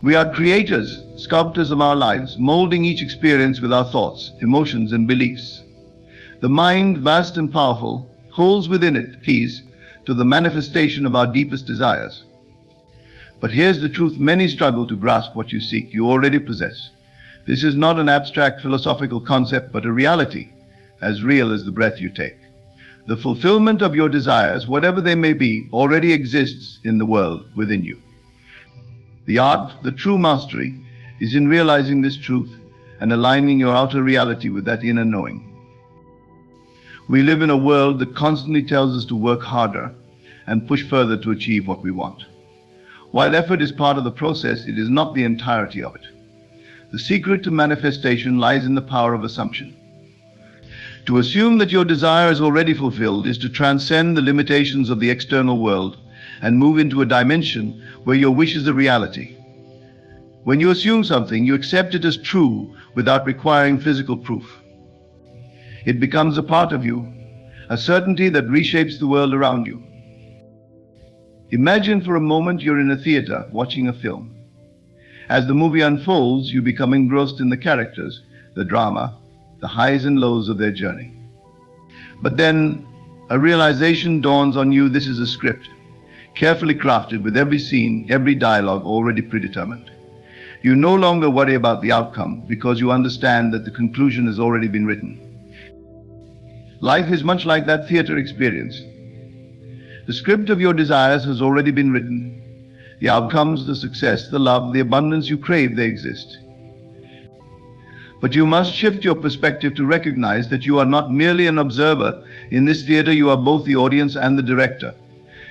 We are creators, sculptors of our lives, molding each experience with our thoughts, emotions, and beliefs. The mind, vast and powerful, holds within it keys to the manifestation of our deepest desires. But here's the truth: many struggle to grasp what you seek, you already possess. This is not an abstract philosophical concept, but a reality, as real as the breath you take. The fulfillment of your desires, whatever they may be, already exists in the world within you. The art, the true mastery, is in realizing this truth and aligning your outer reality with that inner knowing. We live in a world that constantly tells us to work harder and push further to achieve what we want. While effort is part of the process, it is not the entirety of it. The secret to manifestation lies in the power of assumption. To assume that your desire is already fulfilled is to transcend the limitations of the external world and move into a dimension where your wish is a reality. When you assume something, you accept it as true without requiring physical proof. It becomes a part of you, a certainty that reshapes the world around you. Imagine for a moment you're in a theater watching a film. As the movie unfolds, you become engrossed in the characters, the drama, the highs and lows of their journey. But then a realization dawns on you: this is a script, carefully crafted with every scene, every dialogue already predetermined. You no longer worry about the outcome because you understand that the conclusion has already been written. Life is much like that theater experience. The script of your desires has already been written. The outcomes, the success, the love, the abundance you crave, they exist. But you must shift your perspective to recognize that you are not merely an observer. In this theater, you are both the audience and the director.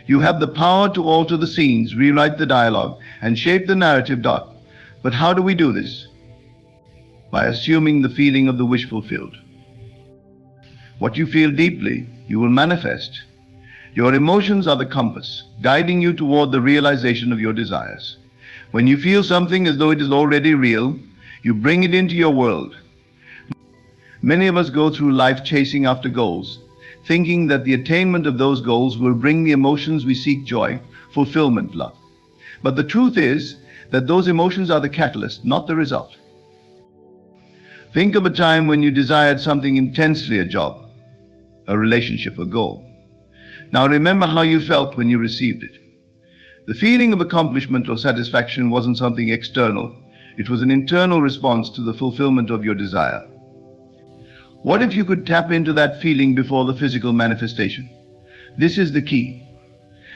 You have the power to alter the scenes, rewrite the dialogue, and shape the narrative. But how do we do this? By assuming the feeling of the wish fulfilled. What you feel deeply, you will manifest. Your emotions are the compass, guiding you toward the realization of your desires. When you feel something as though it is already real, you bring it into your world. Many of us go through life chasing after goals, thinking that the attainment of those goals will bring the emotions we seek: joy, fulfillment, love. But the truth is that those emotions are the catalyst, not the result. Think of a time when you desired something intensely: a job, a relationship, a goal. Now remember how you felt when you received it. The feeling of accomplishment or satisfaction wasn't something external. It was an internal response to the fulfillment of your desire. What if you could tap into that feeling before the physical manifestation? This is the key.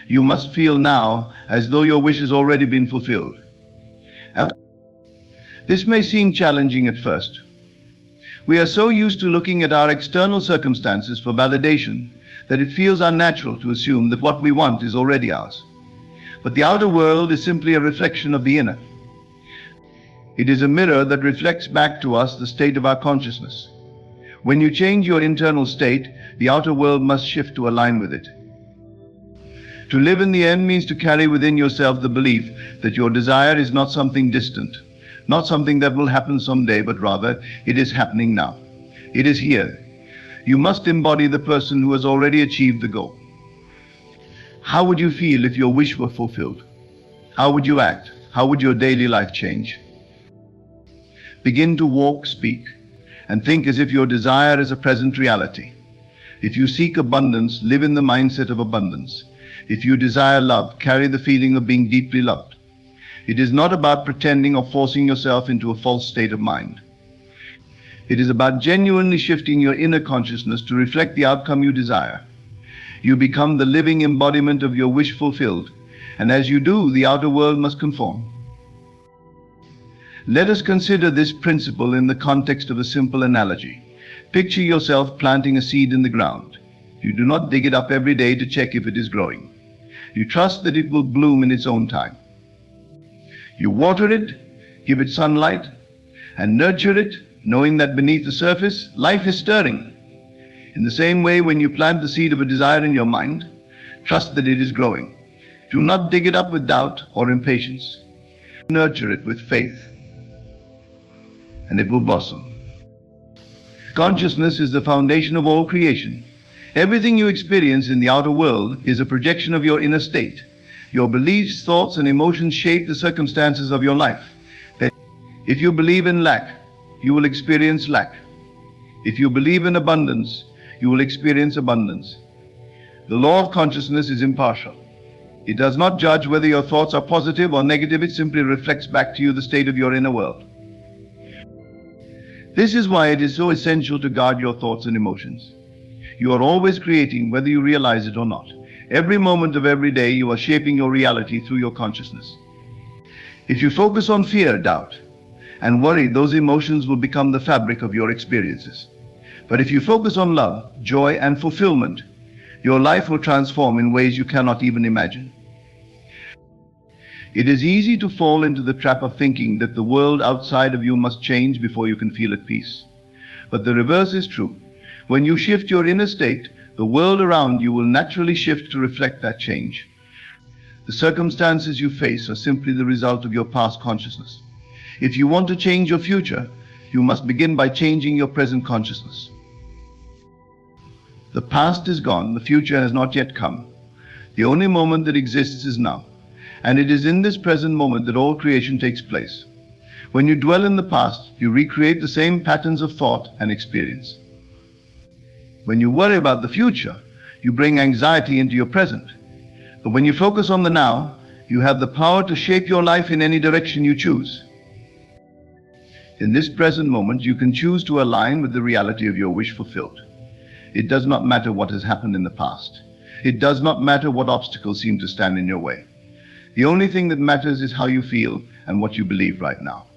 You must feel now as though your wish has already been fulfilled. This may seem challenging at first. We are so used to looking at our external circumstances for validation that it feels unnatural to assume that what we want is already ours. But the outer world is simply a reflection of the inner. It is a mirror that reflects back to us the state of our consciousness. When you change your internal state, the outer world must shift to align with it. To live in the end means to carry within yourself the belief that your desire is not something distant, not something that will happen someday, but rather it is happening now. It is here. You must embody the person who has already achieved the goal. How would you feel if your wish were fulfilled? How would you act? How would your daily life change? Begin to walk, speak, and think as if your desire is a present reality. If you seek abundance, live in the mindset of abundance. If you desire love, carry the feeling of being deeply loved. It is not about pretending or forcing yourself into a false state of mind. It is about genuinely shifting your inner consciousness to reflect the outcome you desire. You become the living embodiment of your wish fulfilled, and as you do, the outer world must conform. Let us consider this principle in the context of a simple analogy. Picture yourself planting a seed in the ground. You do not dig it up every day to check if it is growing. You trust that it will bloom in its own time. You water it, give it sunlight, and nurture it, knowing that beneath the surface, life is stirring. In the same way, when you plant the seed of a desire in your mind, trust that it is growing. Do not dig it up with doubt or impatience. Nurture it with faith, and it will blossom. Consciousness is the foundation of all creation. Everything you experience in the outer world is a projection of your inner state. Your beliefs, thoughts, and emotions shape the circumstances of your life. If you believe in lack, you will experience lack. If you believe in abundance, you will experience abundance. The law of consciousness is impartial. It does not judge whether your thoughts are positive or negative. It simply reflects back to you the state of your inner world. This is why it is so essential to guard your thoughts and emotions. You are always creating, whether you realize it or not. Every moment of every day, you are shaping your reality through your consciousness. If you focus on fear, doubt, and worry, those emotions will become the fabric of your experiences. But if you focus on love, joy, and fulfillment, your life will transform in ways you cannot even imagine. It is easy to fall into the trap of thinking that the world outside of you must change before you can feel at peace. But the reverse is true. When you shift your inner state, the world around you will naturally shift to reflect that change. The circumstances you face are simply the result of your past consciousness. If you want to change your future, you must begin by changing your present consciousness. The past is gone, the future has not yet come. The only moment that exists is now, and it is in this present moment that all creation takes place. When you dwell in the past, you recreate the same patterns of thought and experience. When you worry about the future, you bring anxiety into your present. But when you focus on the now, you have the power to shape your life in any direction you choose. In this present moment, you can choose to align with the reality of your wish fulfilled. It does not matter what has happened in the past. It does not matter what obstacles seem to stand in your way. The only thing that matters is how you feel and what you believe right now.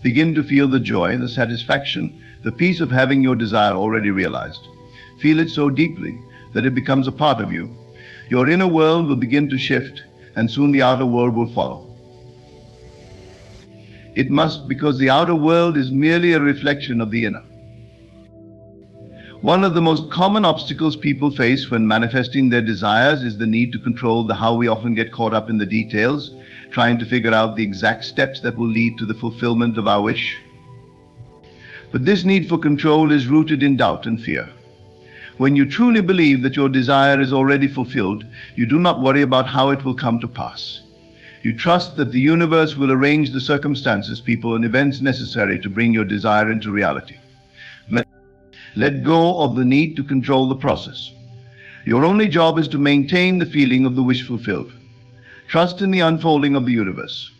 Begin to feel the joy, the satisfaction, the peace of having your desire already realized. Feel it so deeply that it becomes a part of you. Your inner world will begin to shift, and soon the outer world will follow. It must, because the outer world is merely a reflection of the inner. One of the most common obstacles people face when manifesting their desires is the need to control the how. We often get caught up in the details, trying to figure out the exact steps that will lead to the fulfillment of our wish. But this need for control is rooted in doubt and fear. When you truly believe that your desire is already fulfilled, you do not worry about how it will come to pass. You trust that the universe will arrange the circumstances, people, and events necessary to bring your desire into reality. Let go of the need to control the process. Your only job is to maintain the feeling of the wish fulfilled. Trust in the unfolding of the universe.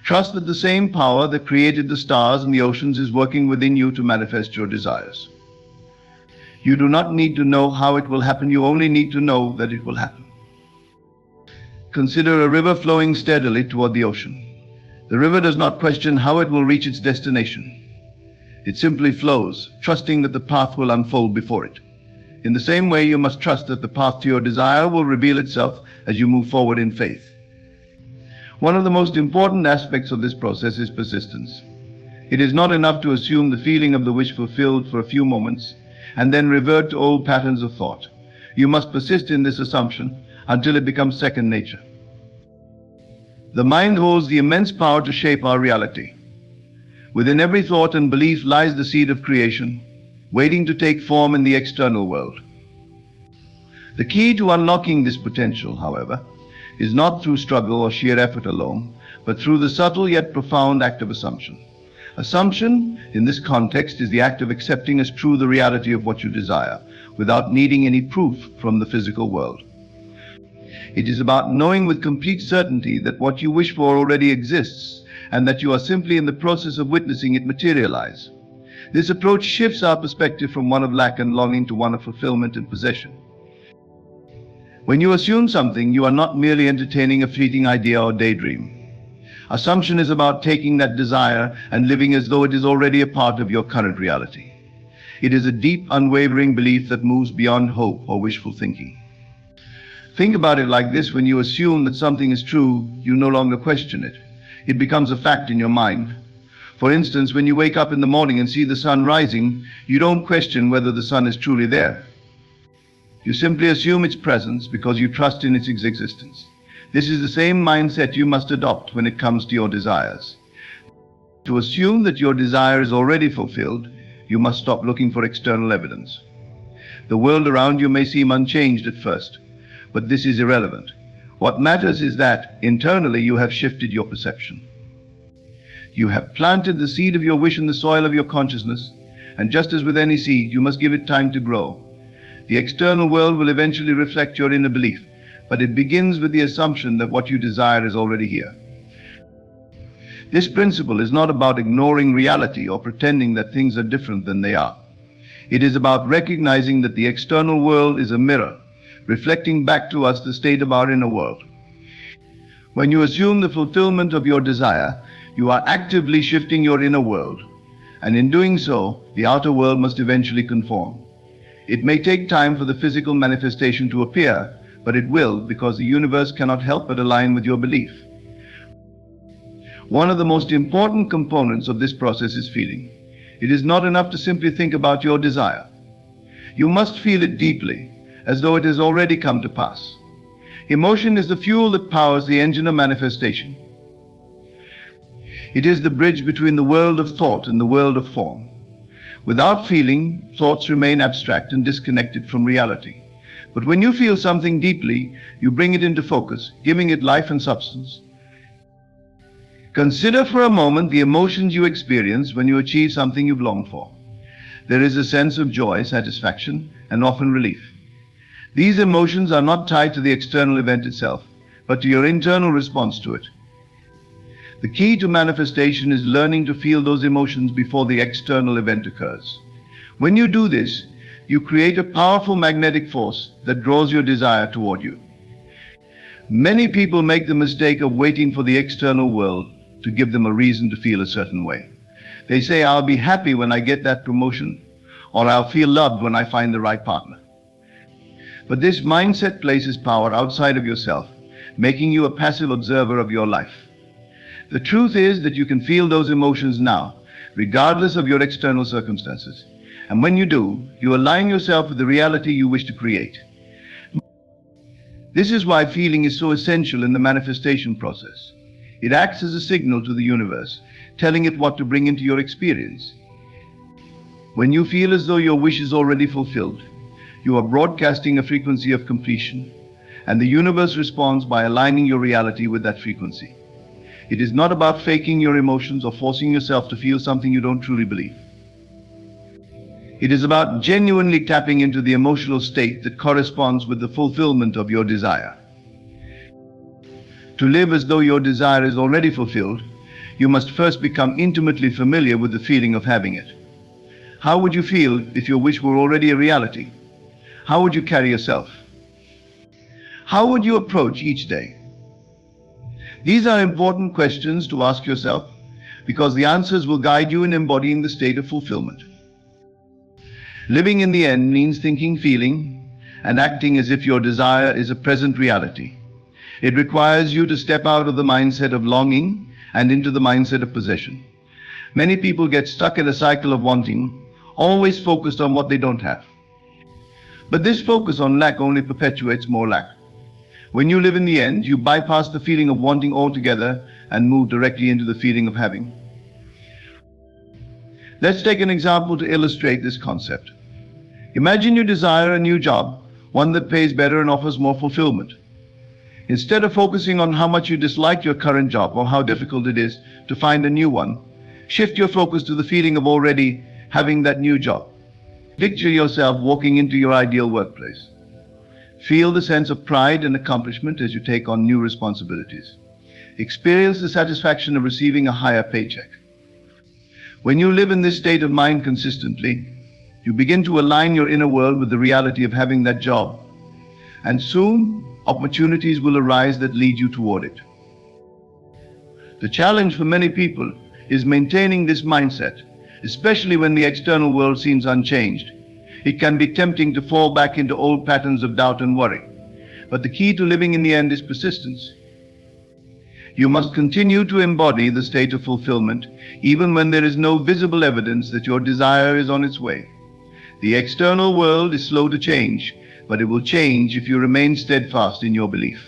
Trust that the same power that created the stars and the oceans is working within you to manifest your desires. You do not need to know how it will happen, you only need to know that it will happen. Consider a river flowing steadily toward the ocean. The river does not question how it will reach its destination. It simply flows, trusting that the path will unfold before it. In the same way, you must trust that the path to your desire will reveal itself as you move forward in faith. One of the most important aspects of this process is persistence. It is not enough to assume the feeling of the wish fulfilled for a few moments and then revert to old patterns of thought. You must persist in this assumption until it becomes second nature. The mind holds the immense power to shape our reality. Within every thought and belief lies the seed of creation, waiting to take form in the external world. The key to unlocking this potential, however, is not through struggle or sheer effort alone, but through the subtle yet profound act of assumption. Assumption, in this context, is the act of accepting as true the reality of what you desire, without needing any proof from the physical world. It is about knowing with complete certainty that what you wish for already exists, and that you are simply in the process of witnessing it materialize. This approach shifts our perspective from one of lack and longing to one of fulfillment and possession. When you assume something, you are not merely entertaining a fleeting idea or daydream. Assumption is about taking that desire and living as though it is already a part of your current reality. It is a deep, unwavering belief that moves beyond hope or wishful thinking. Think about it like this: when you assume that something is true, you no longer question it. It becomes a fact in your mind. For instance, when you wake up in the morning and see the sun rising, you don't question whether the sun is truly there. You simply assume its presence because you trust in its existence. This is the same mindset you must adopt when it comes to your desires. To assume that your desire is already fulfilled, you must stop looking for external evidence. The world around you may seem unchanged at first, but this is irrelevant. What matters is that internally you have shifted your perception. You have planted the seed of your wish in the soil of your consciousness, and just as with any seed, you must give it time to grow. The external world will eventually reflect your inner belief, but it begins with the assumption that what you desire is already here. This principle is not about ignoring reality or pretending that things are different than they are. It is about recognizing that the external world is a mirror, reflecting back to us the state of our inner world. When you assume the fulfillment of your desire, you are actively shifting your inner world, and in doing so, the outer world must eventually conform. It may take time for the physical manifestation to appear, but it will, because the universe cannot help but align with your belief. One of the most important components of this process is feeling. It is not enough to simply think about your desire. You must feel it deeply, as though it has already come to pass. Emotion is the fuel that powers the engine of manifestation. It is the bridge between the world of thought and the world of form. Without feeling, thoughts remain abstract and disconnected from reality. But when you feel something deeply, you bring it into focus, giving it life and substance. Consider for a moment the emotions you experience when you achieve something you've longed for. There is a sense of joy, satisfaction, and often relief. These emotions are not tied to the external event itself, but to your internal response to it. The key to manifestation is learning to feel those emotions before the external event occurs. When you do this, you create a powerful magnetic force that draws your desire toward you. Many people make the mistake of waiting for the external world to give them a reason to feel a certain way. They say, I'll be happy when I get that promotion, or I'll feel loved when I find the right partner. But this mindset places power outside of yourself, making you a passive observer of your life. The truth is that you can feel those emotions now, regardless of your external circumstances. And when you do, you align yourself with the reality you wish to create. This is why feeling is so essential in the manifestation process. It acts as a signal to the universe, telling it what to bring into your experience. When you feel as though your wish is already fulfilled, you are broadcasting a frequency of completion, and the universe responds by aligning your reality with that frequency. It is not about faking your emotions or forcing yourself to feel something you don't truly believe. It is about genuinely tapping into the emotional state that corresponds with the fulfillment of your desire. To live as though your desire is already fulfilled, you must first become intimately familiar with the feeling of having it. How would you feel if your wish were already a reality? How would you carry yourself? How would you approach each day? These are important questions to ask yourself, because the answers will guide you in embodying the state of fulfillment. Living in the end means thinking, feeling, and acting as if your desire is a present reality. It requires you to step out of the mindset of longing and into the mindset of possession. Many people get stuck in a cycle of wanting, always focused on what they don't have. But this focus on lack only perpetuates more lack. When you live in the end, you bypass the feeling of wanting altogether and move directly into the feeling of having. Let's take an example to illustrate this concept. Imagine you desire a new job, one that pays better and offers more fulfillment. Instead of focusing on how much you dislike your current job or how difficult it is to find a new one, shift your focus to the feeling of already having that new job. Picture yourself walking into your ideal workplace. Feel the sense of pride and accomplishment as you take on new responsibilities. Experience the satisfaction of receiving a higher paycheck. When you live in this state of mind consistently, you begin to align your inner world with the reality of having that job. And soon, opportunities will arise that lead you toward it. The challenge for many people is maintaining this mindset, especially when the external world seems unchanged. It can be tempting to fall back into old patterns of doubt and worry. But the key to living in the end is persistence. You must continue to embody the state of fulfillment, even when there is no visible evidence that your desire is on its way. The external world is slow to change, but it will change if you remain steadfast in your belief.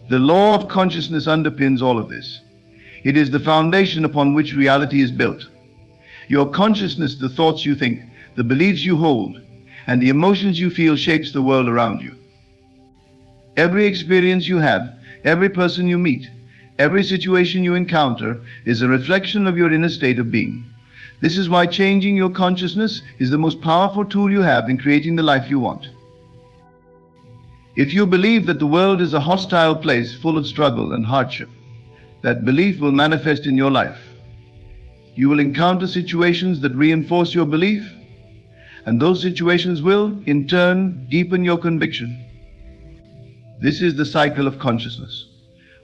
The law of consciousness underpins all of this. It is the foundation upon which reality is built. Your consciousness, the thoughts you think, the beliefs you hold, and the emotions you feel shapes the world around you. Every experience you have, every person you meet, every situation you encounter is a reflection of your inner state of being. This is why changing your consciousness is the most powerful tool you have in creating the life you want. If you believe that the world is a hostile place full of struggle and hardship, that belief will manifest in your life. You will encounter situations that reinforce your belief, and those situations will, in turn, deepen your conviction. This is the cycle of consciousness.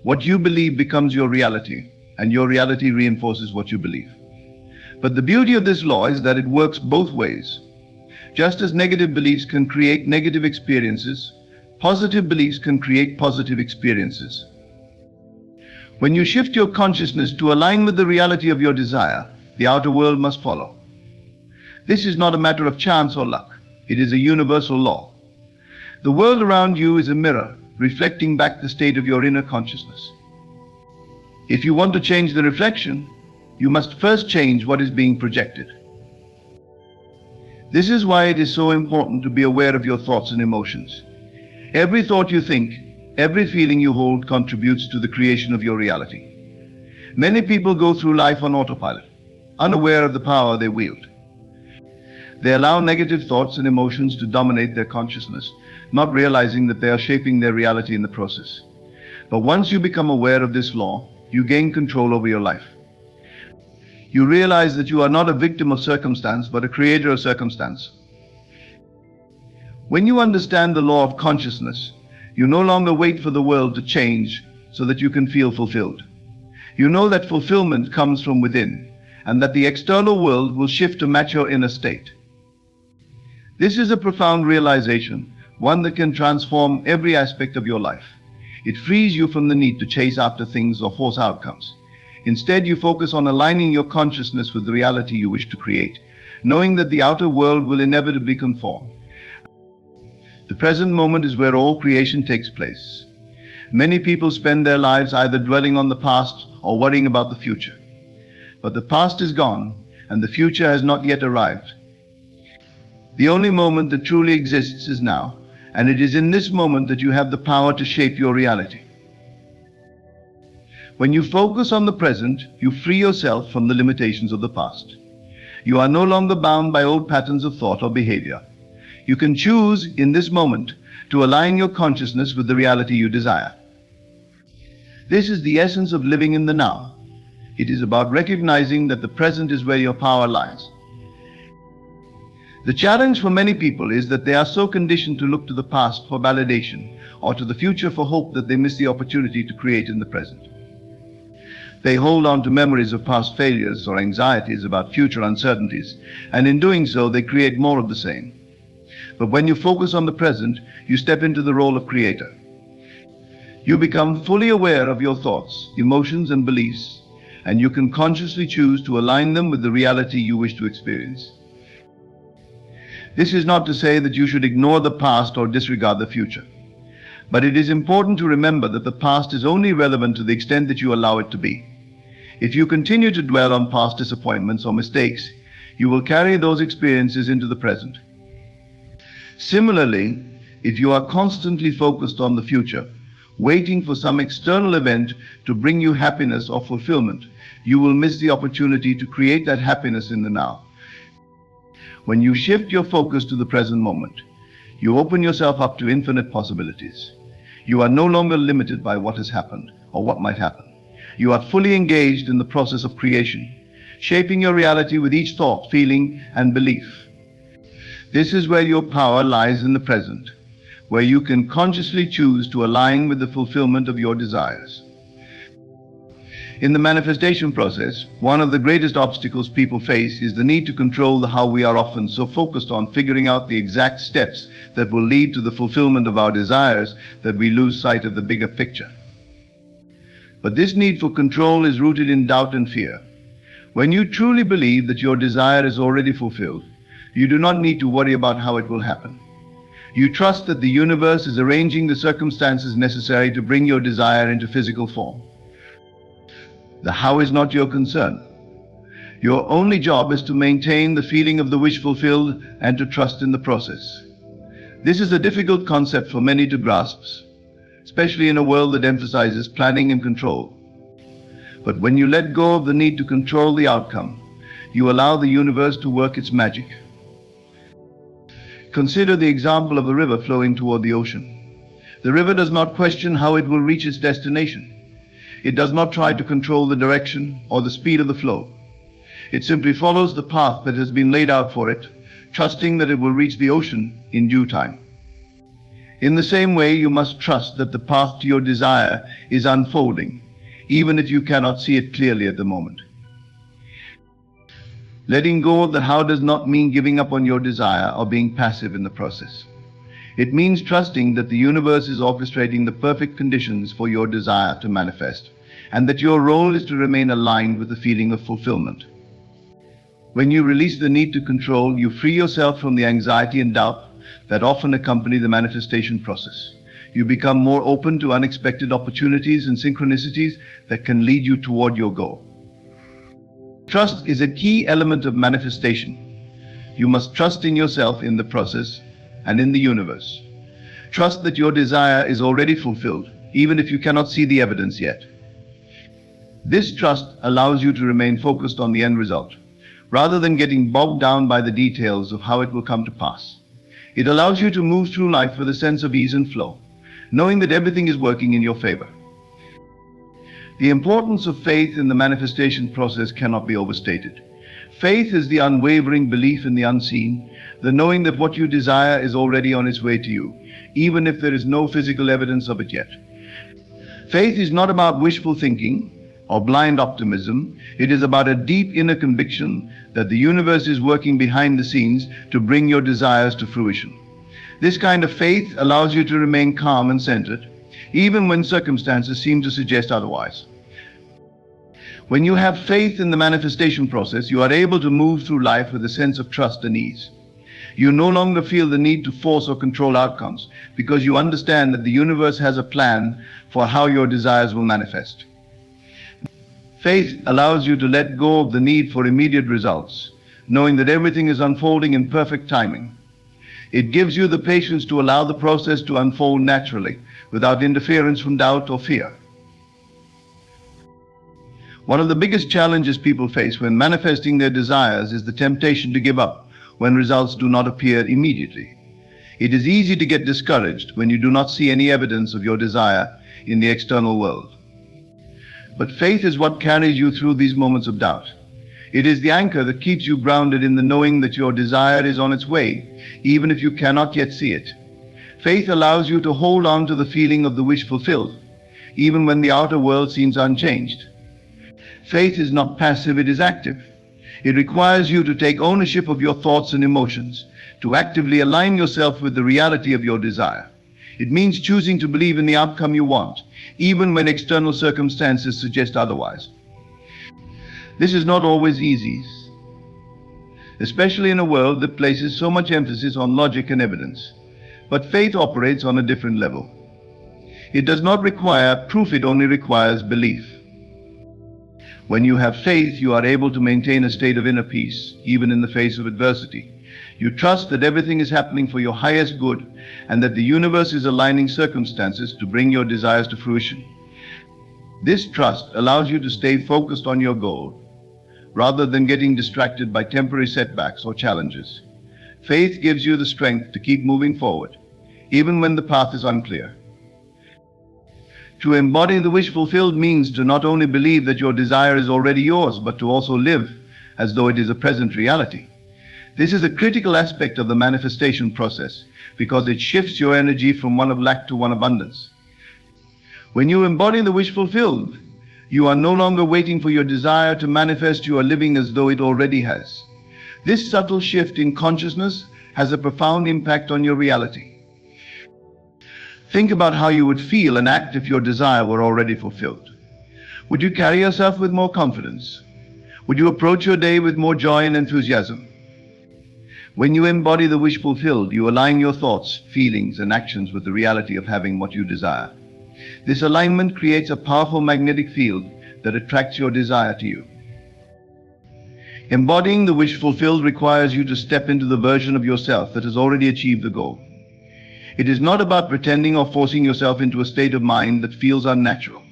What you believe becomes your reality, and your reality reinforces what you believe. But the beauty of this law is that it works both ways. Just as negative beliefs can create negative experiences, positive beliefs can create positive experiences. When you shift your consciousness to align with the reality of your desire, the outer world must follow. This is not a matter of chance or luck. It is a universal law. The world around you is a mirror, reflecting back the state of your inner consciousness. If you want to change the reflection, you must first change what is being projected. This is why it is so important to be aware of your thoughts and emotions. Every thought you think, every feeling you hold contributes to the creation of your reality. Many people go through life on autopilot, unaware of the power they wield. They allow negative thoughts and emotions to dominate their consciousness, not realizing that they are shaping their reality in the process. But once you become aware of this law, you gain control over your life. You realize that you are not a victim of circumstance, but a creator of circumstance. When you understand the law of consciousness, you no longer wait for the world to change so that you can feel fulfilled. You know that fulfillment comes from within, and that the external world will shift to match your inner state. This is a profound realization, one that can transform every aspect of your life. It frees you from the need to chase after things or force outcomes. Instead, you focus on aligning your consciousness with the reality you wish to create, knowing that the outer world will inevitably conform. The present moment is where all creation takes place. Many people spend their lives either dwelling on the past or worrying about the future. But the past is gone, and the future has not yet arrived. The only moment that truly exists is now, and it is in this moment that you have the power to shape your reality. When you focus on the present, you free yourself from the limitations of the past. You are no longer bound by old patterns of thought or behavior. You can choose in this moment to align your consciousness with the reality you desire. This is the essence of living in the now. It is about recognizing that the present is where your power lies. The challenge for many people is that they are so conditioned to look to the past for validation or to the future for hope that they miss the opportunity to create in the present. They hold on to memories of past failures or anxieties about future uncertainties, and in doing so, they create more of the same. But when you focus on the present, you step into the role of creator. You become fully aware of your thoughts, emotions, and beliefs, and you can consciously choose to align them with the reality you wish to experience. This is not to say that you should ignore the past or disregard the future. But it is important to remember that the past is only relevant to the extent that you allow it to be. If you continue to dwell on past disappointments or mistakes, you will carry those experiences into the present. Similarly, if you are constantly focused on the future, waiting for some external event to bring you happiness or fulfillment, you will miss the opportunity to create that happiness in the now. When you shift your focus to the present moment, you open yourself up to infinite possibilities. You are no longer limited by what has happened or what might happen. You are fully engaged in the process of creation, shaping your reality with each thought, feeling, and belief. This is where your power lies in the present, where you can consciously choose to align with the fulfillment of your desires. In the manifestation process, one of the greatest obstacles people face is the need to control the how. We are often so focused on figuring out the exact steps that will lead to the fulfillment of our desires that we lose sight of the bigger picture. But this need for control is rooted in doubt and fear. When you truly believe that your desire is already fulfilled, you do not need to worry about how it will happen. You trust that the universe is arranging the circumstances necessary to bring your desire into physical form. The how is not your concern. Your only job is to maintain the feeling of the wish fulfilled and to trust in the process. This is a difficult concept for many to grasp, especially in a world that emphasizes planning and control. But when you let go of the need to control the outcome, you allow the universe to work its magic. Consider the example of a river flowing toward the ocean. The river does not question how it will reach its destination. It does not try to control the direction or the speed of the flow. It simply follows the path that has been laid out for it, trusting that it will reach the ocean in due time. In the same way, you must trust that the path to your desire is unfolding, even if you cannot see it clearly at the moment. Letting go of the how does not mean giving up on your desire or being passive in the process. It means trusting that the universe is orchestrating the perfect conditions for your desire to manifest, and that your role is to remain aligned with the feeling of fulfillment. When you release the need to control, you free yourself from the anxiety and doubt that often accompany the manifestation process. You become more open to unexpected opportunities and synchronicities that can lead you toward your goal. Trust is a key element of manifestation. You must trust in yourself in the process and in the universe. Trust that your desire is already fulfilled, even if you cannot see the evidence yet. This trust allows you to remain focused on the end result, rather than getting bogged down by the details of how it will come to pass. It allows you to move through life with a sense of ease and flow, knowing that everything is working in your favor. The importance of faith in the manifestation process cannot be overstated. Faith is the unwavering belief in the unseen, the knowing that what you desire is already on its way to you, even if there is no physical evidence of it yet. Faith is not about wishful thinking or blind optimism. It is about a deep inner conviction that the universe is working behind the scenes to bring your desires to fruition. This kind of faith allows you to remain calm and centered, even when circumstances seem to suggest otherwise. When you have faith in the manifestation process, you are able to move through life with a sense of trust and ease. You no longer feel the need to force or control outcomes, because you understand that the universe has a plan for how your desires will manifest. Faith allows you to let go of the need for immediate results, knowing that everything is unfolding in perfect timing. It gives you the patience to allow the process to unfold naturally, without interference from doubt or fear. One of the biggest challenges people face when manifesting their desires is the temptation to give up when results do not appear immediately. It is easy to get discouraged when you do not see any evidence of your desire in the external world. But faith is what carries you through these moments of doubt. It is the anchor that keeps you grounded in the knowing that your desire is on its way, even if you cannot yet see it. Faith allows you to hold on to the feeling of the wish fulfilled, even when the outer world seems unchanged. Faith is not passive, it is active. It requires you to take ownership of your thoughts and emotions, to actively align yourself with the reality of your desire. It means choosing to believe in the outcome you want, even when external circumstances suggest otherwise. This is not always easy, especially in a world that places so much emphasis on logic and evidence. But faith operates on a different level. It does not require proof, it only requires belief. When you have faith, you are able to maintain a state of inner peace, even in the face of adversity. You trust that everything is happening for your highest good, and that the universe is aligning circumstances to bring your desires to fruition. This trust allows you to stay focused on your goal, rather than getting distracted by temporary setbacks or challenges. Faith gives you the strength to keep moving forward, even when the path is unclear. To embody the wish fulfilled means to not only believe that your desire is already yours, but to also live as though it is a present reality. This is a critical aspect of the manifestation process, because it shifts your energy from one of lack to one of abundance. When you embody the wish fulfilled, you are no longer waiting for your desire to manifest, you are living as though it already has. This subtle shift in consciousness has a profound impact on your reality. Think about how you would feel and act if your desire were already fulfilled. Would you carry yourself with more confidence? Would you approach your day with more joy and enthusiasm? When you embody the wish fulfilled, you align your thoughts, feelings, and actions with the reality of having what you desire. This alignment creates a powerful magnetic field that attracts your desire to you. Embodying the wish fulfilled requires you to step into the version of yourself that has already achieved the goal. It is not about pretending or forcing yourself into a state of mind that feels unnatural.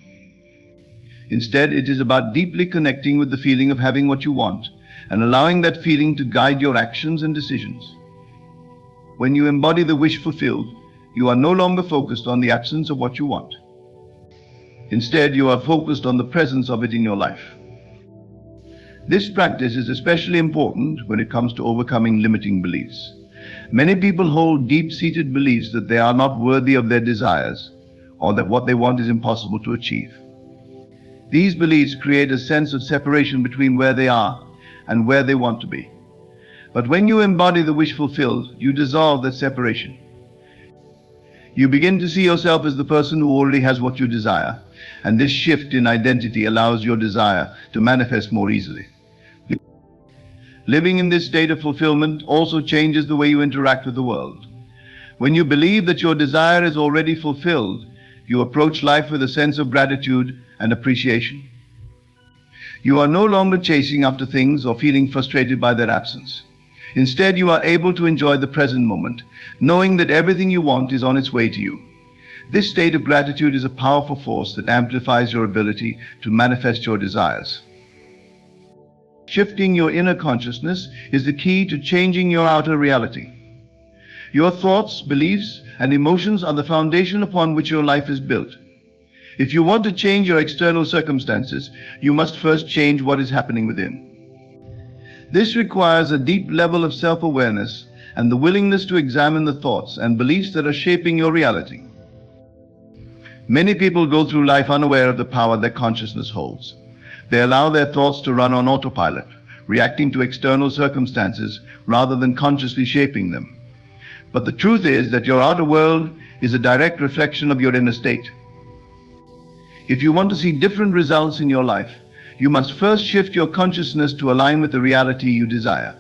Instead, it is about deeply connecting with the feeling of having what you want and allowing that feeling to guide your actions and decisions. When you embody the wish fulfilled, you are no longer focused on the absence of what you want. Instead, you are focused on the presence of it in your life. This practice is especially important when it comes to overcoming limiting beliefs. Many people hold deep-seated beliefs that they are not worthy of their desires or that what they want is impossible to achieve. These beliefs create a sense of separation between where they are and where they want to be. But when you embody the wish fulfilled, you dissolve that separation. You begin to see yourself as the person who already has what you desire, and this shift in identity allows your desire to manifest more easily. Living in this state of fulfillment also changes the way you interact with the world. When you believe that your desire is already fulfilled, you approach life with a sense of gratitude and appreciation. You are no longer chasing after things or feeling frustrated by their absence. Instead, you are able to enjoy the present moment, knowing that everything you want is on its way to you. This state of gratitude is a powerful force that amplifies your ability to manifest your desires. Shifting your inner consciousness is the key to changing your outer reality. Your thoughts, beliefs, and emotions are the foundation upon which your life is built. If you want to change your external circumstances, you must first change what is happening within. This requires a deep level of self-awareness and the willingness to examine the thoughts and beliefs that are shaping your reality. Many people go through life unaware of the power their consciousness holds. They allow their thoughts to run on autopilot, reacting to external circumstances rather than consciously shaping them. But the truth is that your outer world is a direct reflection of your inner state. If you want to see different results in your life, you must first shift your consciousness to align with the reality you desire.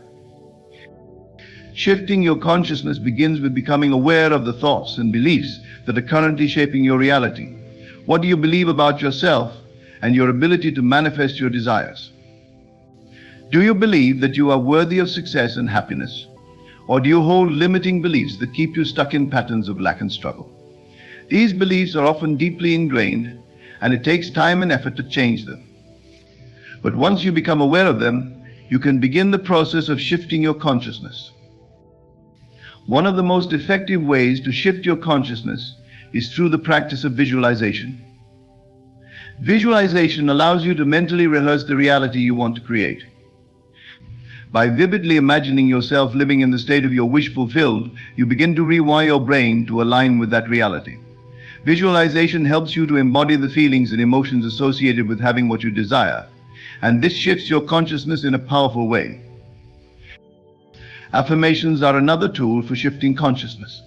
Shifting your consciousness begins with becoming aware of the thoughts and beliefs that are currently shaping your reality. What do you believe about yourself and your ability to manifest your desires? Do you believe that you are worthy of success and happiness? Or do you hold limiting beliefs that keep you stuck in patterns of lack and struggle? These beliefs are often deeply ingrained, and it takes time and effort to change them. But once you become aware of them, you can begin the process of shifting your consciousness. One of the most effective ways to shift your consciousness is through the practice of visualization. Visualization allows you to mentally rehearse the reality you want to create. By vividly imagining yourself living in the state of your wish fulfilled, you begin to rewire your brain to align with that reality. Visualization helps you to embody the feelings and emotions associated with having what you desire, and this shifts your consciousness in a powerful way. Affirmations are another tool for shifting consciousness.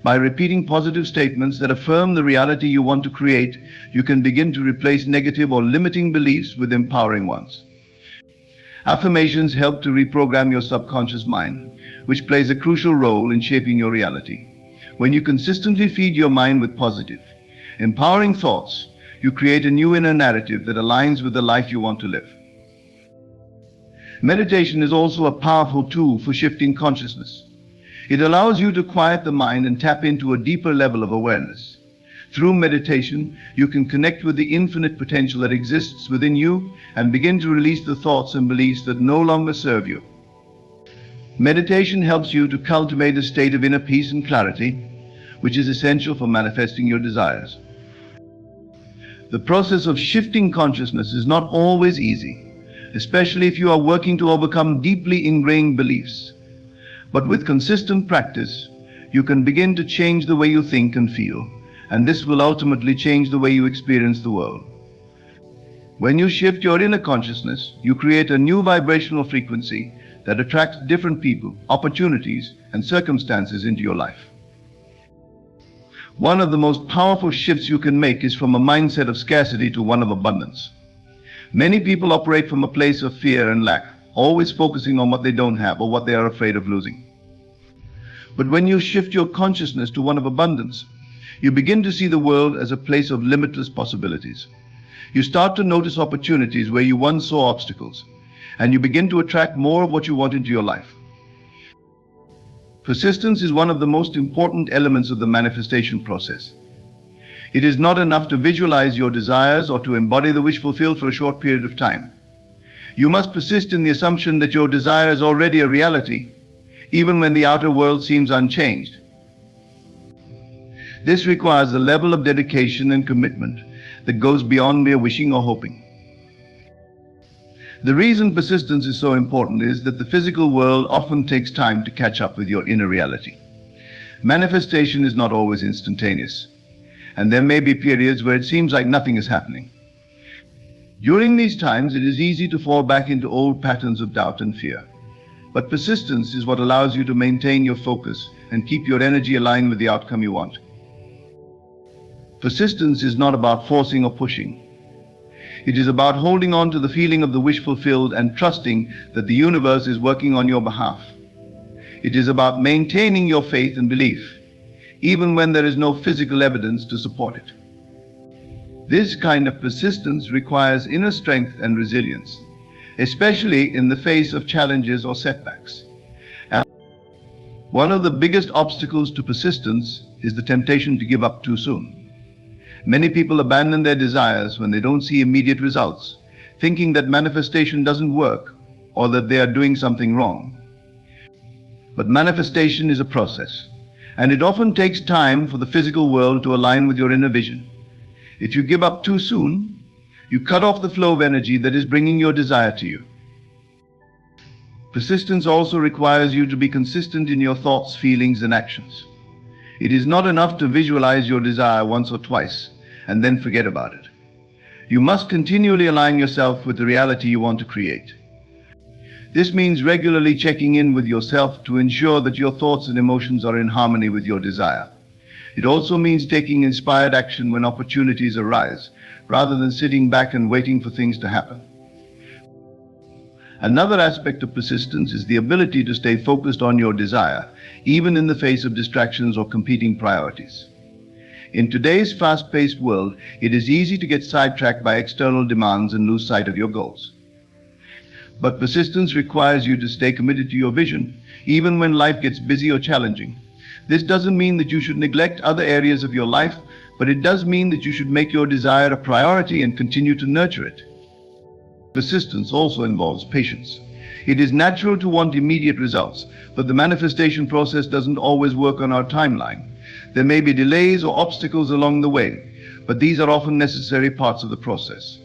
By repeating positive statements that affirm the reality you want to create, you can begin to replace negative or limiting beliefs with empowering ones. Affirmations help to reprogram your subconscious mind, which plays a crucial role in shaping your reality. When you consistently feed your mind with positive, empowering thoughts, you create a new inner narrative that aligns with the life you want to live. Meditation is also a powerful tool for shifting consciousness. It allows you to quiet the mind and tap into a deeper level of awareness. Through meditation, you can connect with the infinite potential that exists within you and begin to release the thoughts and beliefs that no longer serve you. Meditation helps you to cultivate a state of inner peace and clarity, which is essential for manifesting your desires. The process of shifting consciousness is not always easy, especially if you are working to overcome deeply ingrained beliefs. But with consistent practice, you can begin to change the way you think and feel, and this will ultimately change the way you experience the world. When you shift your inner consciousness, you create a new vibrational frequency that attracts different people, opportunities, and circumstances into your life. One of the most powerful shifts you can make is from a mindset of scarcity to one of abundance. Many people operate from a place of fear and lack, always focusing on what they don't have or what they are afraid of losing. But when you shift your consciousness to one of abundance, you begin to see the world as a place of limitless possibilities. You start to notice opportunities where you once saw obstacles, and you begin to attract more of what you want into your life. Persistence is one of the most important elements of the manifestation process. It is not enough to visualize your desires or to embody the wish fulfilled for a short period of time. You must persist in the assumption that your desire is already a reality, even when the outer world seems unchanged. This requires a level of dedication and commitment that goes beyond mere wishing or hoping. The reason persistence is so important is that the physical world often takes time to catch up with your inner reality. Manifestation is not always instantaneous, and there may be periods where it seems like nothing is happening. During these times, it is easy to fall back into old patterns of doubt and fear. But persistence is what allows you to maintain your focus and keep your energy aligned with the outcome you want. Persistence is not about forcing or pushing. It is about holding on to the feeling of the wish fulfilled and trusting that the universe is working on your behalf. It is about maintaining your faith and belief, even when there is no physical evidence to support it. This kind of persistence requires inner strength and resilience, especially in the face of challenges or setbacks. And one of the biggest obstacles to persistence is the temptation to give up too soon. Many people abandon their desires when they don't see immediate results, thinking that manifestation doesn't work or that they are doing something wrong. But manifestation is a process, and it often takes time for the physical world to align with your inner vision. If you give up too soon, you cut off the flow of energy that is bringing your desire to you. Persistence also requires you to be consistent in your thoughts, feelings, and actions. It is not enough to visualize your desire once or twice and then forget about it. You must continually align yourself with the reality you want to create. This means regularly checking in with yourself to ensure that your thoughts and emotions are in harmony with your desire. It also means taking inspired action when opportunities arise, rather than sitting back and waiting for things to happen. Another aspect of persistence is the ability to stay focused on your desire, even in the face of distractions or competing priorities. In today's fast-paced world, it is easy to get sidetracked by external demands and lose sight of your goals. But persistence requires you to stay committed to your vision, even when life gets busy or challenging. This doesn't mean that you should neglect other areas of your life, but it does mean that you should make your desire a priority and continue to nurture it. Persistence also involves patience. It is natural to want immediate results, but the manifestation process doesn't always work on our timeline. There may be delays or obstacles along the way, but these are often necessary parts of the process.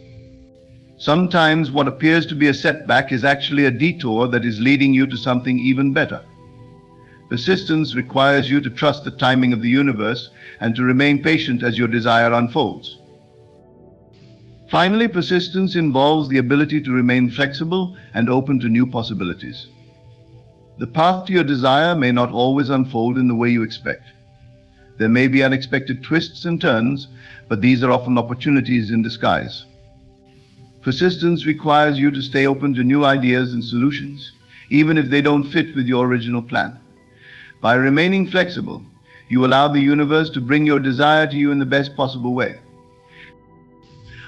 Sometimes what appears to be a setback is actually a detour that is leading you to something even better. Persistence requires you to trust the timing of the universe and to remain patient as your desire unfolds. Finally, persistence involves the ability to remain flexible and open to new possibilities. The path to your desire may not always unfold in the way you expect. There may be unexpected twists and turns, but these are often opportunities in disguise. Persistence requires you to stay open to new ideas and solutions, even if they don't fit with your original plan. By remaining flexible, you allow the universe to bring your desire to you in the best possible way.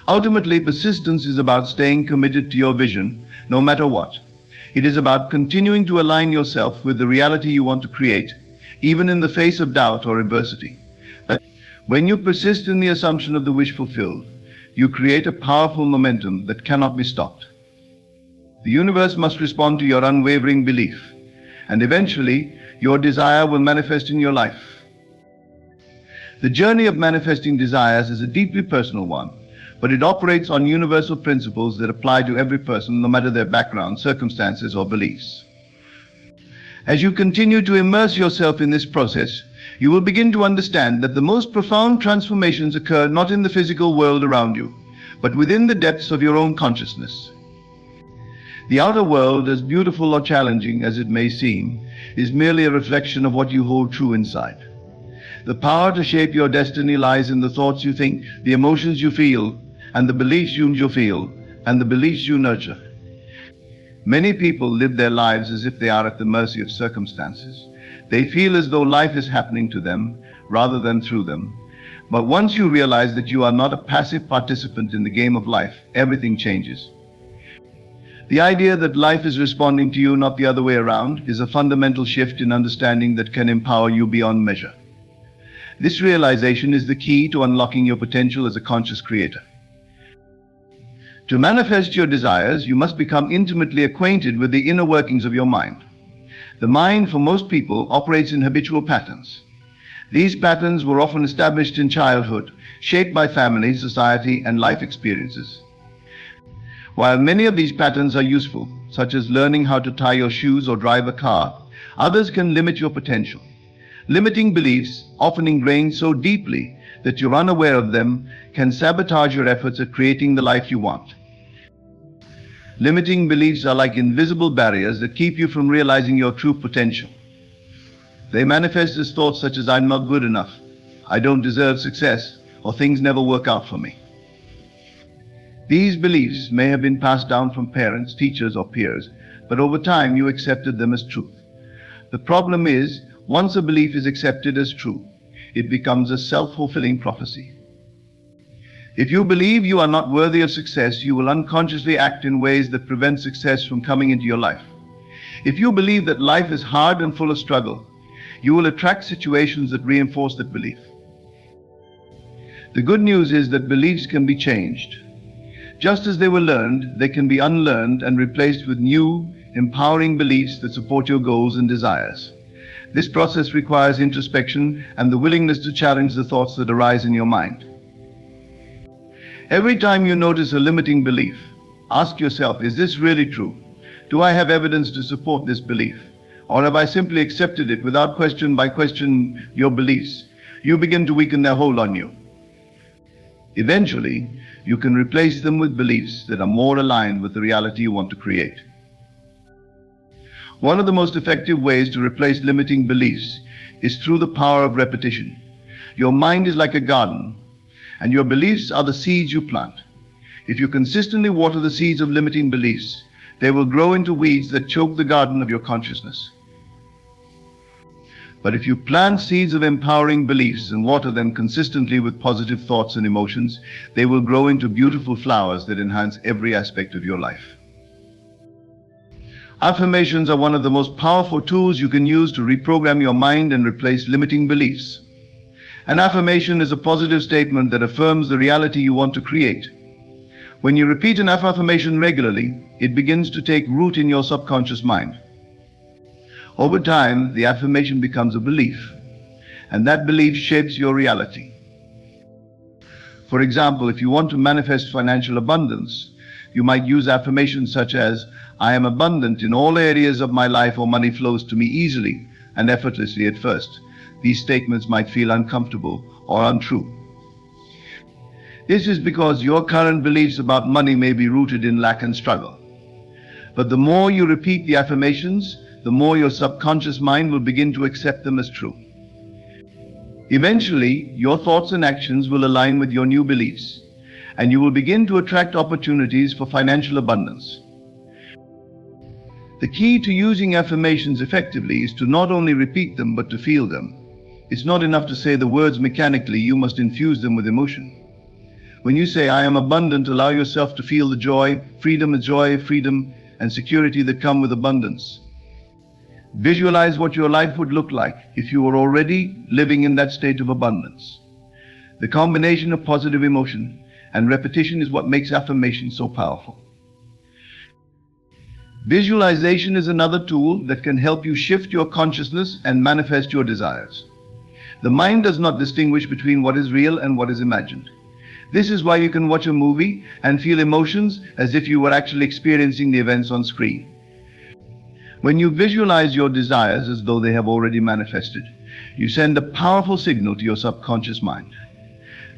Ultimately, persistence is about staying committed to your vision, no matter what. It is about continuing to align yourself with the reality you want to create, even in the face of doubt or adversity. When you persist in the assumption of the wish fulfilled, you create a powerful momentum that cannot be stopped. The universe must respond to your unwavering belief, and eventually, your desire will manifest in your life. The journey of manifesting desires is a deeply personal one, but it operates on universal principles that apply to every person, no matter their background, circumstances, or beliefs. As you continue to immerse yourself in this process, you will begin to understand that the most profound transformations occur not in the physical world around you, but within the depths of your own consciousness. The outer world, as beautiful or challenging as it may seem, is merely a reflection of what you hold true inside. The power to shape your destiny lies in the thoughts you think, the emotions you feel, and the beliefs you feel, and the beliefs you nurture. Many people live their lives as if they are at the mercy of circumstances. They feel as though life is happening to them rather than through them. But once you realize that you are not a passive participant in the game of life, everything changes. The idea that life is responding to you, not the other way around, is a fundamental shift in understanding that can empower you beyond measure. This realization is the key to unlocking your potential as a conscious creator. To manifest your desires, you must become intimately acquainted with the inner workings of your mind. The mind, for most people, operates in habitual patterns. These patterns were often established in childhood, shaped by family, society, and life experiences. While many of these patterns are useful, such as learning how to tie your shoes or drive a car, others can limit your potential. Limiting beliefs, often ingrained so deeply that you're unaware of them, can sabotage your efforts at creating the life you want. Limiting beliefs are like invisible barriers that keep you from realizing your true potential. They manifest as thoughts such as "I'm not good enough," "I don't deserve success," or "things never work out for me." These beliefs may have been passed down from parents, teachers, or peers, but over time you accepted them as truth. The problem is, once a belief is accepted as true, it becomes a self-fulfilling prophecy. If you believe you are not worthy of success, you will unconsciously act in ways that prevent success from coming into your life. If you believe that life is hard and full of struggle, you will attract situations that reinforce that belief. The good news is that beliefs can be changed. Just as they were learned, they can be unlearned and replaced with new, empowering beliefs that support your goals and desires. This process requires introspection and the willingness to challenge the thoughts that arise in your mind. Every time you notice a limiting belief, ask yourself, is this really true? Do I have evidence to support this belief? Or have I simply accepted it without question by question your beliefs? You begin to weaken their hold on you. Eventually, you can replace them with beliefs that are more aligned with the reality you want to create. One of the most effective ways to replace limiting beliefs is through the power of repetition. Your mind is like a garden, and your beliefs are the seeds you plant. If you consistently water the seeds of limiting beliefs, they will grow into weeds that choke the garden of your consciousness. But if you plant seeds of empowering beliefs and water them consistently with positive thoughts and emotions, they will grow into beautiful flowers that enhance every aspect of your life. Affirmations are one of the most powerful tools you can use to reprogram your mind and replace limiting beliefs. An affirmation is a positive statement that affirms the reality you want to create. When you repeat an affirmation regularly, it begins to take root in your subconscious mind. Over time, the affirmation becomes a belief, and that belief shapes your reality. For example, if you want to manifest financial abundance, you might use affirmations such as, "I am abundant in all areas of my life," or "money flows to me easily and effortlessly at first." These statements might feel uncomfortable or untrue. This is because your current beliefs about money may be rooted in lack and struggle. But the more you repeat the affirmations, the more your subconscious mind will begin to accept them as true. Eventually, your thoughts and actions will align with your new beliefs, and you will begin to attract opportunities for financial abundance. The key to using affirmations effectively is to not only repeat them, but to feel them. It's not enough to say the words mechanically, you must infuse them with emotion. When you say, "I am abundant," allow yourself to feel the joy, freedom, and security that come with abundance. Visualize what your life would look like if you were already living in that state of abundance. The combination of positive emotion and repetition is what makes affirmation so powerful. Visualization is another tool that can help you shift your consciousness and manifest your desires. The mind does not distinguish between what is real and what is imagined. This is why you can watch a movie and feel emotions as if you were actually experiencing the events on screen. When you visualize your desires as though they have already manifested, you send a powerful signal to your subconscious mind.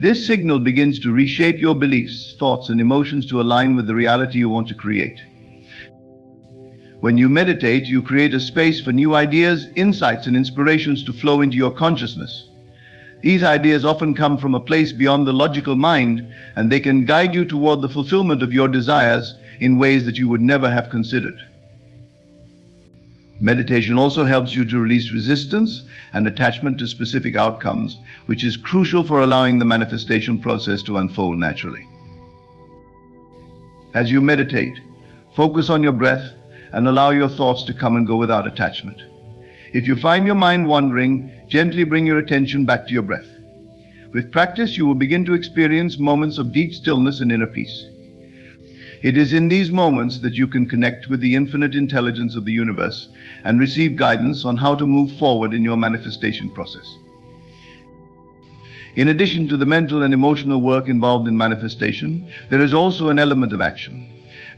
This signal begins to reshape your beliefs, thoughts, and emotions to align with the reality you want to create. When you meditate, you create a space for new ideas, insights, and inspirations to flow into your consciousness. These ideas often come from a place beyond the logical mind, and they can guide you toward the fulfillment of your desires in ways that you would never have considered. Meditation also helps you to release resistance and attachment to specific outcomes, which is crucial for allowing the manifestation process to unfold naturally. As you meditate, Focus on your breath and allow your thoughts to come and go without attachment. If you find your mind wandering, gently bring your attention back to your breath. With practice, you will begin to experience moments of deep stillness and inner peace. It is in these moments that you can connect with the infinite intelligence of the universe and receive guidance on how to move forward in your manifestation process. In addition to the mental and emotional work involved in manifestation, there is also an element of action.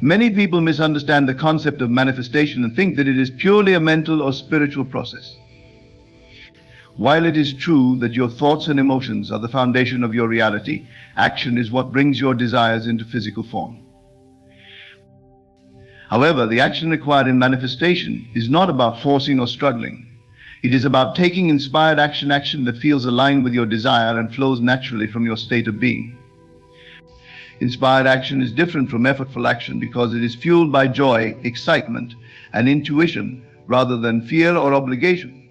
Many people misunderstand the concept of manifestation and think that it is purely a mental or spiritual process. While it is true that your thoughts and emotions are the foundation of your reality, action is what brings your desires into physical form. However, the action required in manifestation is not about forcing or struggling. It is about taking inspired action that feels aligned with your desire and flows naturally from your state of being. Inspired action is different from effortful action because it is fueled by joy, excitement, and intuition rather than fear or obligation.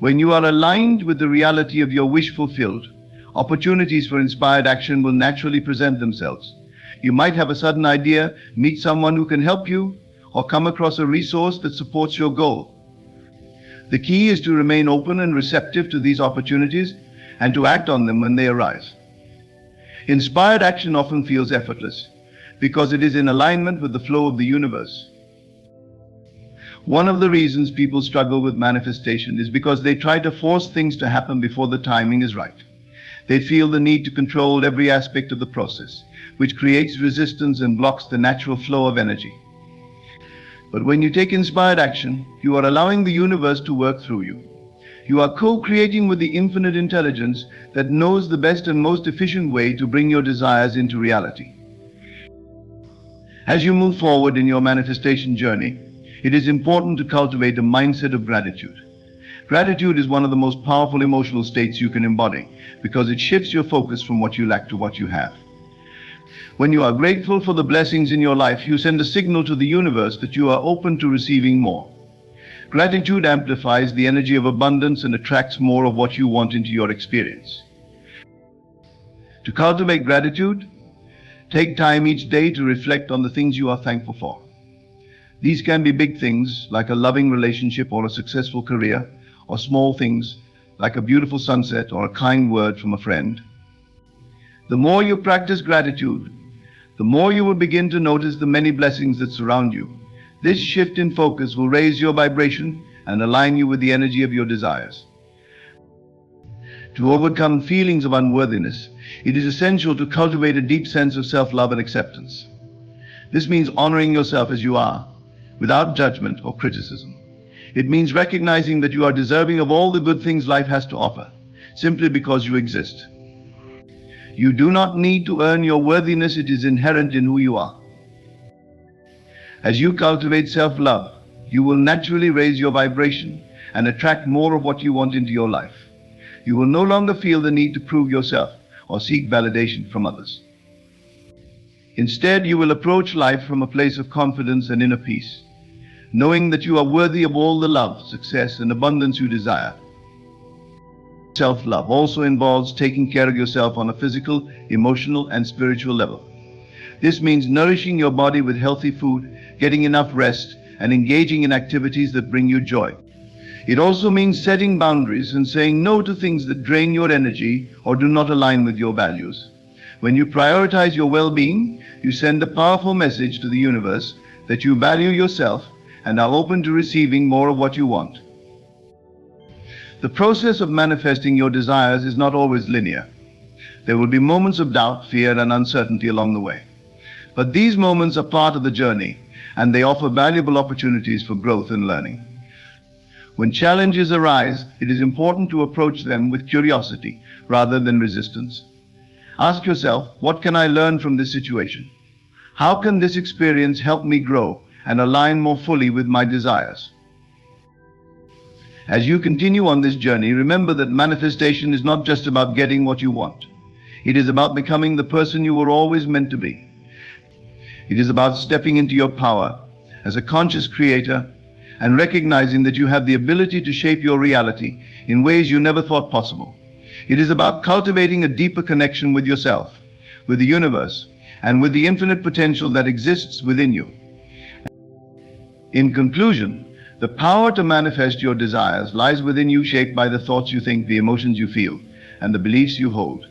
When you are aligned with the reality of your wish fulfilled, opportunities for inspired action will naturally present themselves. You might have a sudden idea, meet someone who can help you, or come across a resource that supports your goal. The key is to remain open and receptive to these opportunities and to act on them when they arise. Inspired action often feels effortless because it is in alignment with the flow of the universe. One of the reasons people struggle with manifestation is because they try to force things to happen before the timing is right. They feel the need to control every aspect of the process, which creates resistance and blocks the natural flow of energy. But when you take inspired action, you are allowing the universe to work through you. You are co-creating with the infinite intelligence that knows the best and most efficient way to bring your desires into reality. As you move forward in your manifestation journey, it is important to cultivate a mindset of gratitude. Gratitude is one of the most powerful emotional states you can embody because it shifts your focus from what you lack to what you have. When you are grateful for the blessings in your life, you send a signal to the universe that you are open to receiving more. Gratitude amplifies the energy of abundance and attracts more of what you want into your experience. To cultivate gratitude, take time each day to reflect on the things you are thankful for. These can be big things like a loving relationship or a successful career, or small things like a beautiful sunset or a kind word from a friend. The more you practice gratitude, the more you will begin to notice the many blessings that surround you. This shift in focus will raise your vibration and align you with the energy of your desires. To overcome feelings of unworthiness, it is essential to cultivate a deep sense of self-love and acceptance. This means honoring yourself as you are, without judgment or criticism. It means recognizing that you are deserving of all the good things life has to offer, simply because you exist. You do not need to earn your worthiness, it is inherent in who you are. As you cultivate self-love, you will naturally raise your vibration and attract more of what you want into your life. You will no longer feel the need to prove yourself or seek validation from others. Instead, you will approach life from a place of confidence and inner peace, knowing that you are worthy of all the love, success, and abundance you desire. Self-love also involves taking care of yourself on a physical, emotional, and spiritual level. This means nourishing your body with healthy food, getting enough rest, and engaging in activities that bring you joy. It also means setting boundaries and saying no to things that drain your energy or do not align with your values. When you prioritize your well-being, you send a powerful message to the universe that you value yourself and are open to receiving more of what you want. The process of manifesting your desires is not always linear. There will be moments of doubt, fear, and uncertainty along the way. But these moments are part of the journey, and they offer valuable opportunities for growth and learning. When challenges arise, it is important to approach them with curiosity rather than resistance. Ask yourself, what can I learn from this situation? How can this experience help me grow and align more fully with my desires? As you continue on this journey, remember that manifestation is not just about getting what you want. It is about becoming the person you were always meant to be. It is about stepping into your power as a conscious creator and recognizing that you have the ability to shape your reality in ways you never thought possible. It is about cultivating a deeper connection with yourself, with the universe, and with the infinite potential that exists within you. In conclusion, the power to manifest your desires lies within you, shaped by the thoughts you think, the emotions you feel, and the beliefs you hold.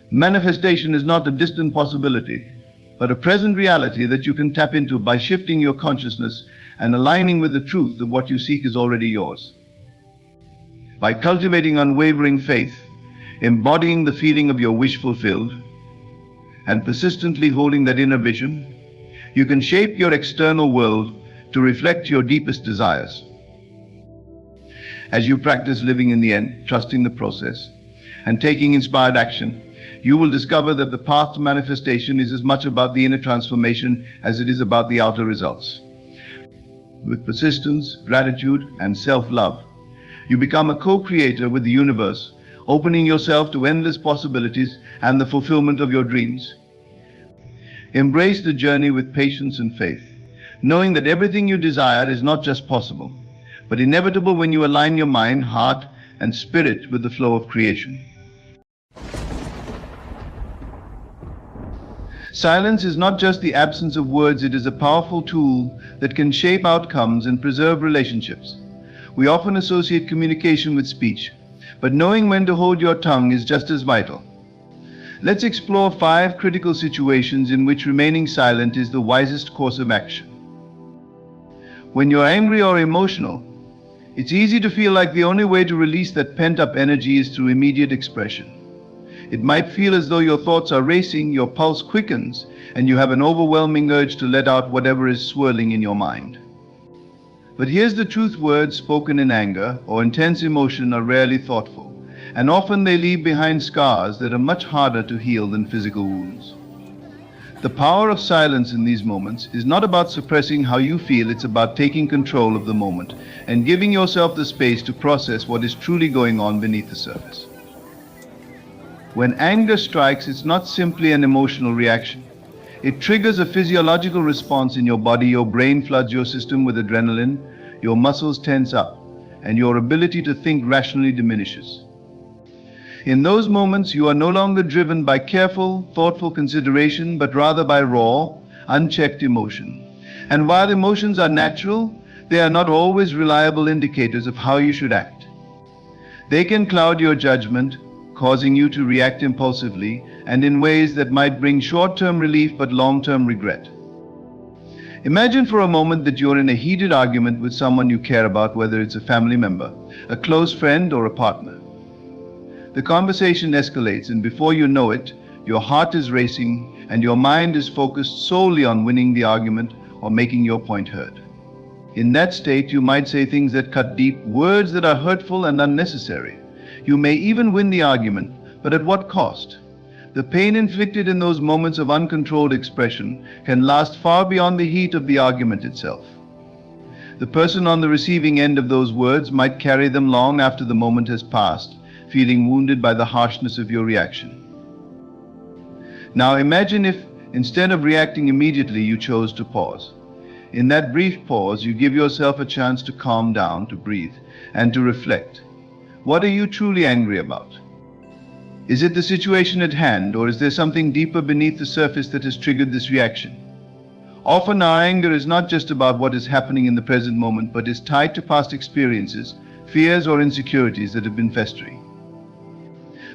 Manifestation is not a distant possibility, but a present reality that you can tap into by shifting your consciousness and aligning with the truth that what you seek is already yours. By cultivating unwavering faith, embodying the feeling of your wish fulfilled, and persistently holding that inner vision, you can shape your external world to reflect your deepest desires. As you practice living in the end, trusting the process, and taking inspired action, you will discover that the path to manifestation is as much about the inner transformation as it is about the outer results. With persistence, gratitude, and self-love, you become a co-creator with the universe, opening yourself to endless possibilities and the fulfillment of your dreams. Embrace the journey with patience and faith, knowing that everything you desire is not just possible, but inevitable when you align your mind, heart, and spirit with the flow of creation. Silence is not just the absence of words, it is a powerful tool that can shape outcomes and preserve relationships. We often associate communication with speech, but knowing when to hold your tongue is just as vital. Let's explore 5 critical situations in which remaining silent is the wisest course of action. When you're angry or emotional, it's easy to feel like the only way to release that pent-up energy is through immediate expression. It might feel as though your thoughts are racing, your pulse quickens, and you have an overwhelming urge to let out whatever is swirling in your mind. But here's the truth: words spoken in anger or intense emotion are rarely thoughtful, and often they leave behind scars that are much harder to heal than physical wounds. The power of silence in these moments is not about suppressing how you feel, it's about taking control of the moment and giving yourself the space to process what is truly going on beneath the surface. When anger strikes, it's not simply an emotional reaction. It triggers a physiological response in your body. Your brain floods your system with adrenaline, your muscles tense up, and your ability to think rationally diminishes. In those moments, you are no longer driven by careful, thoughtful consideration, but rather by raw, unchecked emotion. And while emotions are natural, they are not always reliable indicators of how you should act. They can cloud your judgment, causing you to react impulsively and in ways that might bring short-term relief but long-term regret. Imagine for a moment that you're in a heated argument with someone you care about, whether it's a family member, a close friend, or a partner. The conversation escalates, and before you know it, your heart is racing and your mind is focused solely on winning the argument or making your point heard. In that state, you might say things that cut deep, words that are hurtful and unnecessary. You may even win the argument, but at what cost? The pain inflicted in those moments of uncontrolled expression can last far beyond the heat of the argument itself. The person on the receiving end of those words might carry them long after the moment has passed, feeling wounded by the harshness of your reaction. Now imagine if, instead of reacting immediately, you chose to pause. In that brief pause, you give yourself a chance to calm down, to breathe, and to reflect. What are you truly angry about? Is it the situation at hand, or is there something deeper beneath the surface that has triggered this reaction? Often our anger is not just about what is happening in the present moment, but is tied to past experiences, fears, or insecurities that have been festering.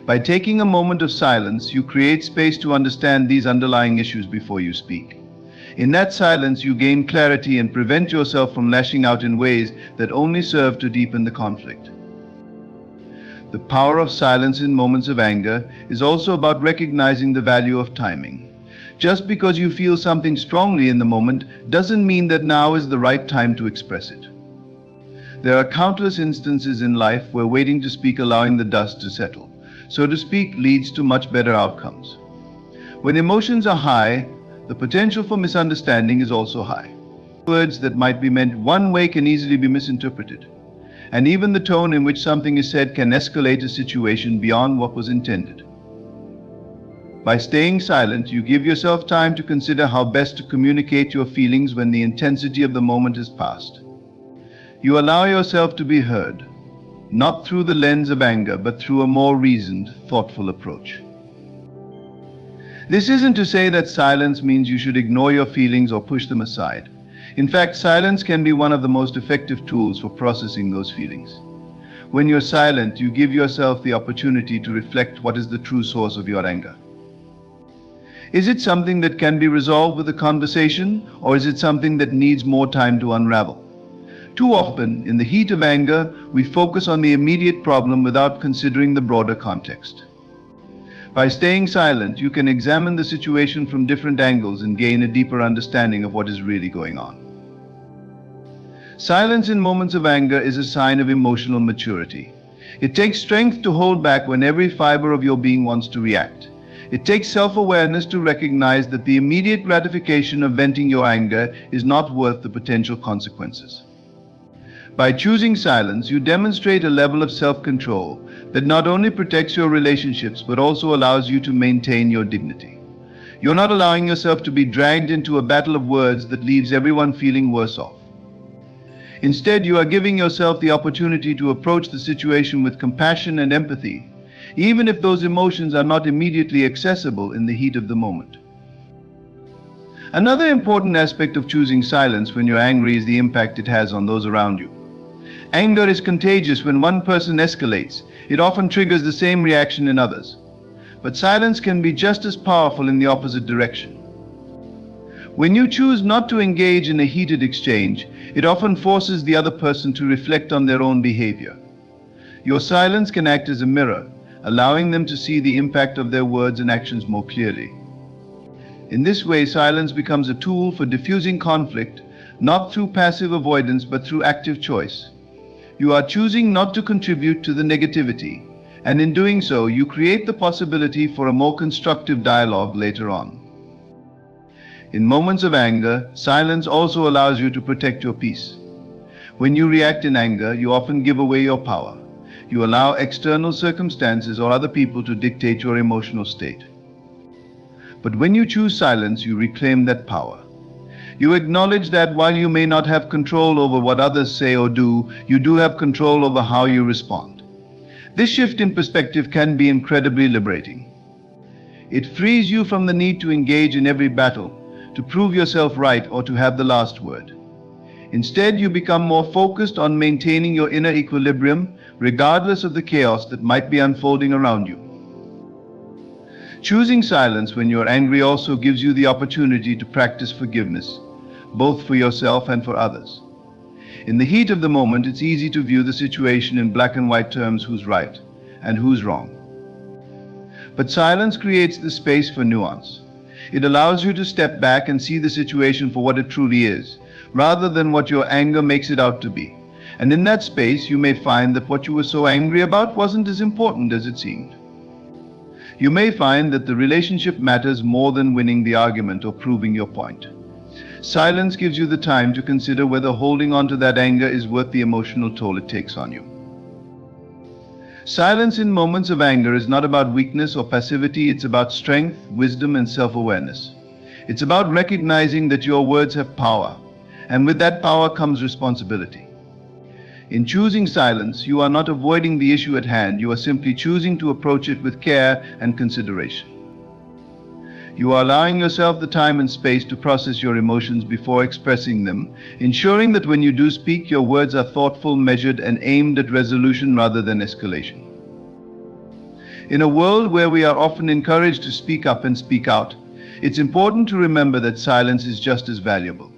By taking a moment of silence, you create space to understand these underlying issues before you speak. In that silence, you gain clarity and prevent yourself from lashing out in ways that only serve to deepen the conflict. The power of silence in moments of anger is also about recognizing the value of timing. Just because you feel something strongly in the moment doesn't mean that now is the right time to express it. There are countless instances in life where waiting to speak, allowing the dust to settle, so to speak, leads to much better outcomes. When emotions are high, the potential for misunderstanding is also high. Words that might be meant one way can easily be misinterpreted. And even the tone in which something is said can escalate a situation beyond what was intended. By staying silent, you give yourself time to consider how best to communicate your feelings when the intensity of the moment has passed. You allow yourself to be heard, not through the lens of anger, but through a more reasoned, thoughtful approach. This isn't to say that silence means you should ignore your feelings or push them aside. In fact, silence can be one of the most effective tools for processing those feelings. When you're silent, you give yourself the opportunity to reflect what is the true source of your anger. Is it something that can be resolved with a conversation, or is it something that needs more time to unravel? Too often, in the heat of anger, we focus on the immediate problem without considering the broader context. By staying silent, you can examine the situation from different angles and gain a deeper understanding of what is really going on. Silence in moments of anger is a sign of emotional maturity. It takes strength to hold back when every fiber of your being wants to react. It takes self-awareness to recognize that the immediate gratification of venting your anger is not worth the potential consequences. By choosing silence, you demonstrate a level of self-control that not only protects your relationships but also allows you to maintain your dignity. You're not allowing yourself to be dragged into a battle of words that leaves everyone feeling worse off. Instead, you are giving yourself the opportunity to approach the situation with compassion and empathy, even if those emotions are not immediately accessible in the heat of the moment. Another important aspect of choosing silence when you're angry is the impact it has on those around you. Anger is contagious. When one person escalates, it often triggers the same reaction in others. But silence can be just as powerful in the opposite direction. When you choose not to engage in a heated exchange, it often forces the other person to reflect on their own behavior. Your silence can act as a mirror, allowing them to see the impact of their words and actions more clearly. In this way, silence becomes a tool for diffusing conflict, not through passive avoidance but through active choice. You are choosing not to contribute to the negativity, and in doing so, you create the possibility for a more constructive dialogue later on. In moments of anger, silence also allows you to protect your peace. When you react in anger, you often give away your power. You allow external circumstances or other people to dictate your emotional state. But when you choose silence, you reclaim that power. You acknowledge that while you may not have control over what others say or do, you do have control over how you respond. This shift in perspective can be incredibly liberating. It frees you from the need to engage in every battle, to prove yourself right, or to have the last word. Instead, you become more focused on maintaining your inner equilibrium, regardless of the chaos that might be unfolding around you. Choosing silence when you're angry also gives you the opportunity to practice forgiveness, both for yourself and for others. In the heat of the moment, it's easy to view the situation in black and white terms: who's right and who's wrong. But silence creates the space for nuance. It allows you to step back and see the situation for what it truly is, rather than what your anger makes it out to be. And in that space, you may find that what you were so angry about wasn't as important as it seemed. You may find that the relationship matters more than winning the argument or proving your point. Silence gives you the time to consider whether holding on to that anger is worth the emotional toll it takes on you. Silence in moments of anger is not about weakness or passivity. It's about strength, wisdom, and self-awareness. It's about recognizing that your words have power, and with that power comes responsibility. In choosing silence, you are not avoiding the issue at hand. You are simply choosing to approach it with care and consideration. You are allowing yourself the time and space to process your emotions before expressing them, ensuring that when you do speak, your words are thoughtful, measured, and aimed at resolution rather than escalation. In a world where we are often encouraged to speak up and speak out, it's important to remember that silence is just as valuable.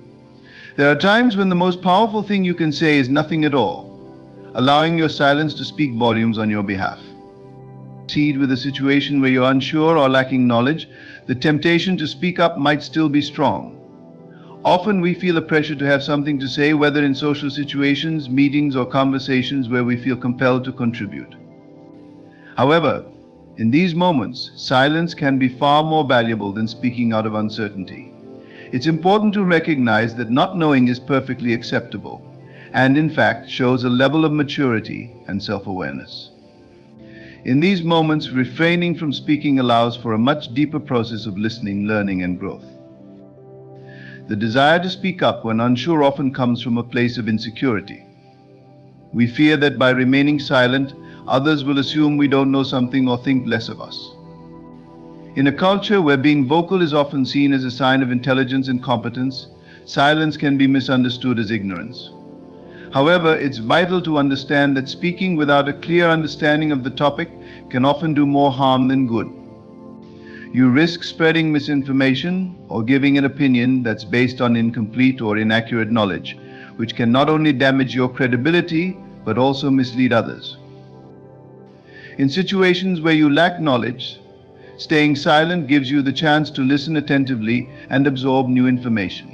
There are times when the most powerful thing you can say is nothing at all, allowing your silence to speak volumes on your behalf. Proceed with a situation where you're unsure or lacking knowledge, the temptation to speak up might still be strong. Often we feel a pressure to have something to say, whether in social situations, meetings, or conversations where we feel compelled to contribute. However, in these moments, silence can be far more valuable than speaking out of uncertainty. It's important to recognize that not knowing is perfectly acceptable, and in fact shows a level of maturity and self-awareness. In these moments, refraining from speaking allows for a much deeper process of listening, learning, and growth. The desire to speak up when unsure often comes from a place of insecurity. We fear that by remaining silent, others will assume we don't know something or think less of us. In a culture where being vocal is often seen as a sign of intelligence and competence, silence can be misunderstood as ignorance. However, it's vital to understand that speaking without a clear understanding of the topic can often do more harm than good. You risk spreading misinformation or giving an opinion that's based on incomplete or inaccurate knowledge, which can not only damage your credibility, but also mislead others. In situations where you lack knowledge, staying silent gives you the chance to listen attentively and absorb new information.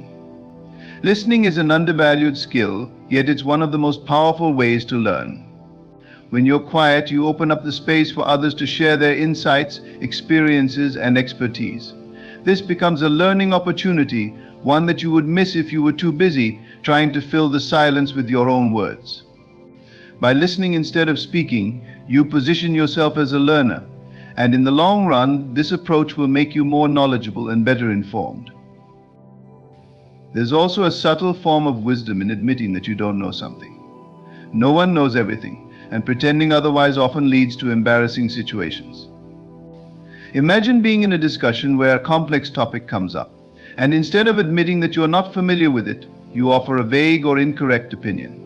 Listening is an undervalued skill, yet it's one of the most powerful ways to learn. When you're quiet, you open up the space for others to share their insights, experiences, and expertise. This becomes a learning opportunity, one that you would miss if you were too busy trying to fill the silence with your own words. By listening instead of speaking, you position yourself as a learner, and in the long run, this approach will make you more knowledgeable and better informed. There's also a subtle form of wisdom in admitting that you don't know something. No one knows everything, and pretending otherwise often leads to embarrassing situations. Imagine being in a discussion where a complex topic comes up, and instead of admitting that you're not familiar with it, you offer a vague or incorrect opinion.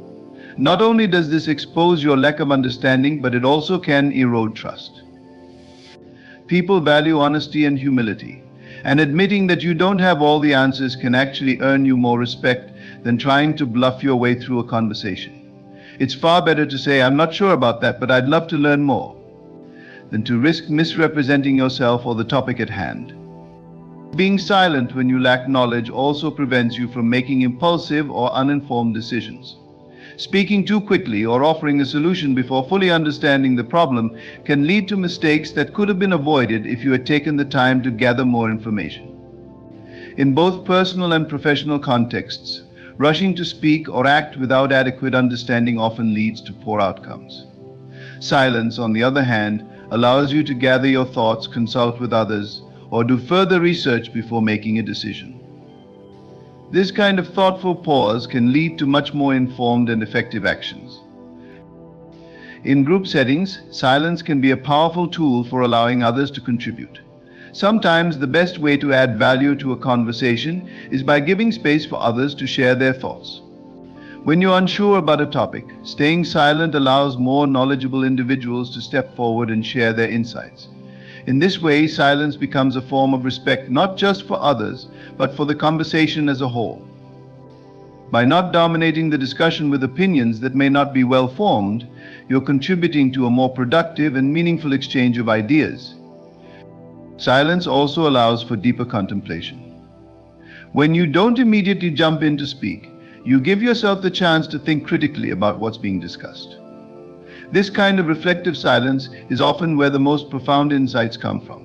Not only does this expose your lack of understanding, but it also can erode trust. People value honesty and humility, and admitting that you don't have all the answers can actually earn you more respect than trying to bluff your way through a conversation. It's far better to say, "I'm not sure about that, but I'd love to learn more," than to risk misrepresenting yourself or the topic at hand. Being silent when you lack knowledge also prevents you from making impulsive or uninformed decisions. Speaking too quickly or offering a solution before fully understanding the problem can lead to mistakes that could have been avoided if you had taken the time to gather more information. In both personal and professional contexts, rushing to speak or act without adequate understanding often leads to poor outcomes. Silence, on the other hand, allows you to gather your thoughts, consult with others, or do further research before making a decision. This kind of thoughtful pause can lead to much more informed and effective actions. In group settings, silence can be a powerful tool for allowing others to contribute. Sometimes the best way to add value to a conversation is by giving space for others to share their thoughts. When you're unsure about a topic, staying silent allows more knowledgeable individuals to step forward and share their insights. In this way, silence becomes a form of respect not just for others, but for the conversation as a whole. By not dominating the discussion with opinions that may not be well formed, you're contributing to a more productive and meaningful exchange of ideas. Silence also allows for deeper contemplation. When you don't immediately jump in to speak, you give yourself the chance to think critically about what's being discussed. This kind of reflective silence is often where the most profound insights come from.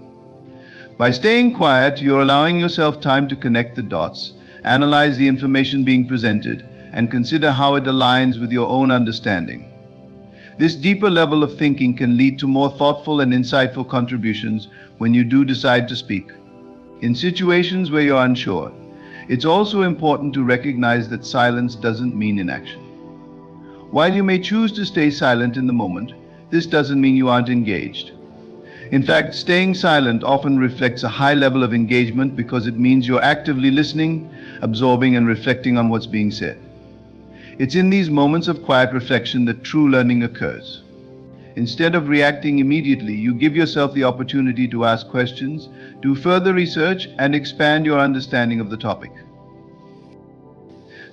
By staying quiet, you're allowing yourself time to connect the dots, analyze the information being presented, and consider how it aligns with your own understanding. This deeper level of thinking can lead to more thoughtful and insightful contributions when you do decide to speak. In situations where you're unsure, it's also important to recognize that silence doesn't mean inaction. While you may choose to stay silent in the moment, this doesn't mean you aren't engaged. In fact, staying silent often reflects a high level of engagement because it means you're actively listening, absorbing, and reflecting on what's being said. It's in these moments of quiet reflection that true learning occurs. Instead of reacting immediately, you give yourself the opportunity to ask questions, do further research, and expand your understanding of the topic.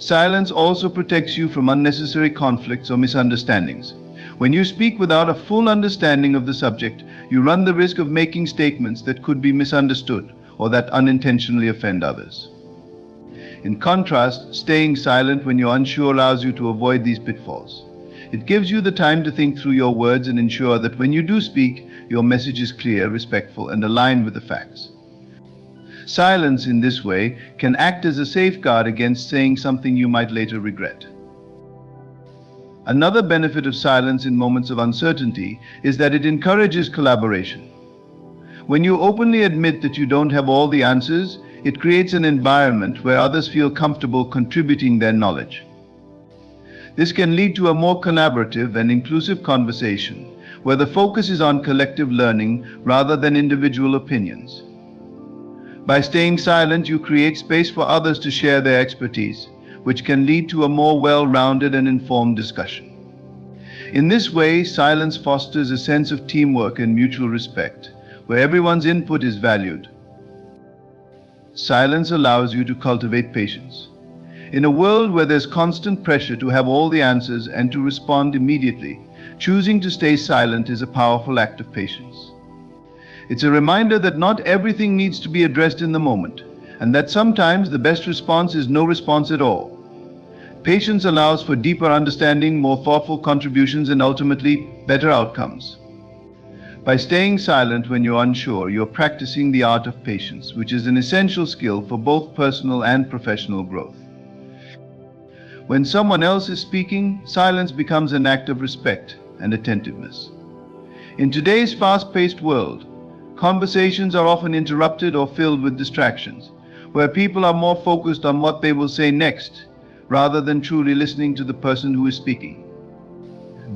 Silence also protects you from unnecessary conflicts or misunderstandings. When you speak without a full understanding of the subject, you run the risk of making statements that could be misunderstood or that unintentionally offend others. In contrast, staying silent when you're unsure allows you to avoid these pitfalls. It gives you the time to think through your words and ensure that when you do speak, your message is clear, respectful, and aligned with the facts. Silence in this way can act as a safeguard against saying something you might later regret. Another benefit of silence in moments of uncertainty is that it encourages collaboration. When you openly admit that you don't have all the answers, it creates an environment where others feel comfortable contributing their knowledge. This can lead to a more collaborative and inclusive conversation, where the focus is on collective learning rather than individual opinions. By staying silent, you create space for others to share their expertise, which can lead to a more well-rounded and informed discussion. In this way, silence fosters a sense of teamwork and mutual respect, where everyone's input is valued. Silence allows you to cultivate patience. In a world where there's constant pressure to have all the answers and to respond immediately, choosing to stay silent is a powerful act of patience. It's a reminder that not everything needs to be addressed in the moment, and that sometimes the best response is no response at all. Patience allows for deeper understanding, more thoughtful contributions, and ultimately better outcomes. By staying silent when you're unsure, you're practicing the art of patience, which is an essential skill for both personal and professional growth. When someone else is speaking, silence becomes an act of respect and attentiveness. In today's fast-paced world, conversations are often interrupted or filled with distractions, where people are more focused on what they will say next, rather than truly listening to the person who is speaking.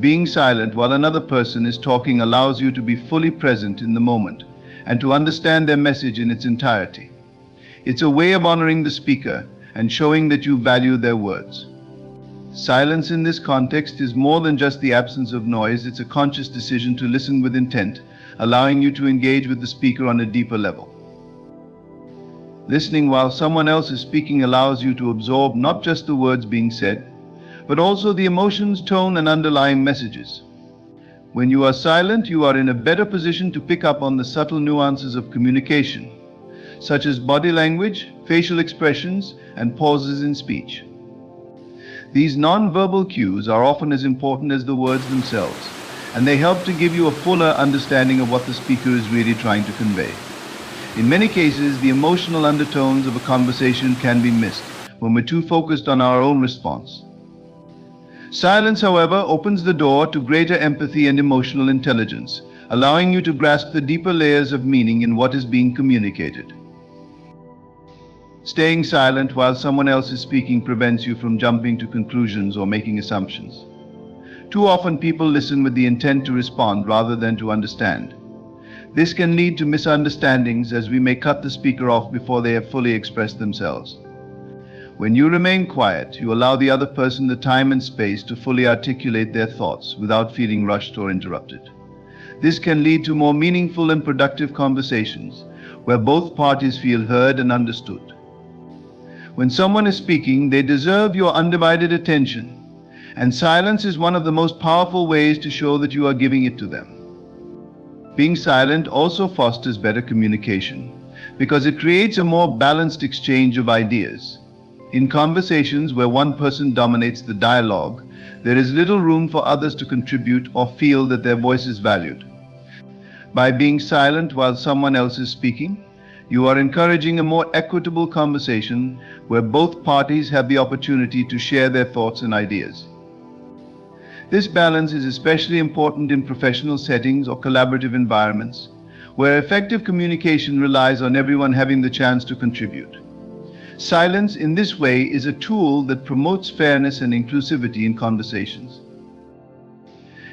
Being silent while another person is talking allows you to be fully present in the moment and to understand their message in its entirety. It's a way of honoring the speaker and showing that you value their words. Silence in this context is more than just the absence of noise. It's a conscious decision to listen with intent, allowing you to engage with the speaker on a deeper level. Listening while someone else is speaking allows you to absorb not just the words being said, but also the emotions, tone, and underlying messages. When you are silent, you are in a better position to pick up on the subtle nuances of communication, such as body language, facial expressions, and pauses in speech. These non-verbal cues are often as important as the words themselves, and they help to give you a fuller understanding of what the speaker is really trying to convey. In many cases, the emotional undertones of a conversation can be missed when we're too focused on our own response. Silence, however, opens the door to greater empathy and emotional intelligence, allowing you to grasp the deeper layers of meaning in what is being communicated. Staying silent while someone else is speaking prevents you from jumping to conclusions or making assumptions. Too often people listen with the intent to respond rather than to understand. This can lead to misunderstandings, as we may cut the speaker off before they have fully expressed themselves. When you remain quiet, you allow the other person the time and space to fully articulate their thoughts without feeling rushed or interrupted. This can lead to more meaningful and productive conversations, where both parties feel heard and understood. When someone is speaking, they deserve your undivided attention, and silence is one of the most powerful ways to show that you are giving it to them. Being silent also fosters better communication because it creates a more balanced exchange of ideas. In conversations where one person dominates the dialogue, there is little room for others to contribute or feel that their voice is valued. By being silent while someone else is speaking, you are encouraging a more equitable conversation where both parties have the opportunity to share their thoughts and ideas. This balance is especially important in professional settings or collaborative environments, where effective communication relies on everyone having the chance to contribute. Silence in this way is a tool that promotes fairness and inclusivity in conversations.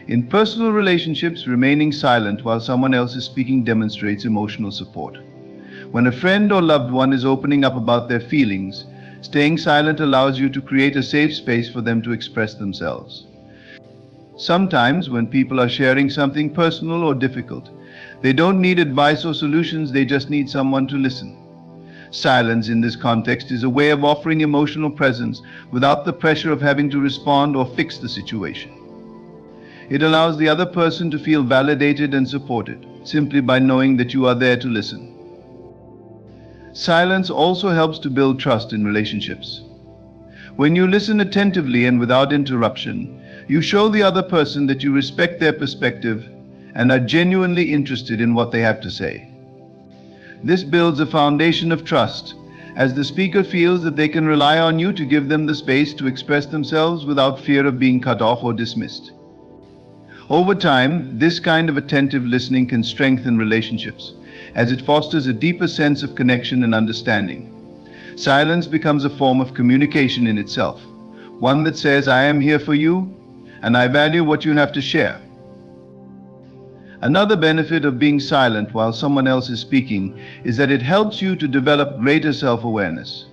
In personal relationships, remaining silent while someone else is speaking demonstrates emotional support. When a friend or loved one is opening up about their feelings, staying silent allows you to create a safe space for them to express themselves. Sometimes, when people are sharing something personal or difficult, they don't need advice or solutions, they just need someone to listen. Silence in this context is a way of offering emotional presence without the pressure of having to respond or fix the situation. It allows the other person to feel validated and supported, simply by knowing that you are there to listen. Silence also helps to build trust in relationships. When you listen attentively and without interruption, you show the other person that you respect their perspective and are genuinely interested in what they have to say. This builds a foundation of trust, as the speaker feels that they can rely on you to give them the space to express themselves without fear of being cut off or dismissed. Over time, this kind of attentive listening can strengthen relationships, as it fosters a deeper sense of connection and understanding. Silence becomes a form of communication in itself, one that says, "I am here for you, and I value what you have to share." Another benefit of being silent while someone else is speaking is that it helps you to develop greater self-awareness.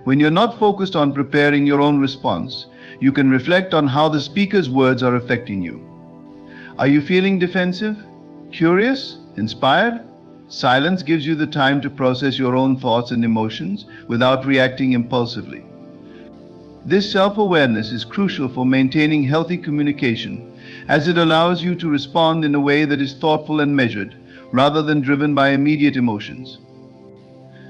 When you're not focused on preparing your own response, you can reflect on how the speaker's words are affecting you. Are you feeling defensive, curious, inspired? Silence gives you the time to process your own thoughts and emotions without reacting impulsively. This self-awareness is crucial for maintaining healthy communication, as it allows you to respond in a way that is thoughtful and measured, rather than driven by immediate emotions.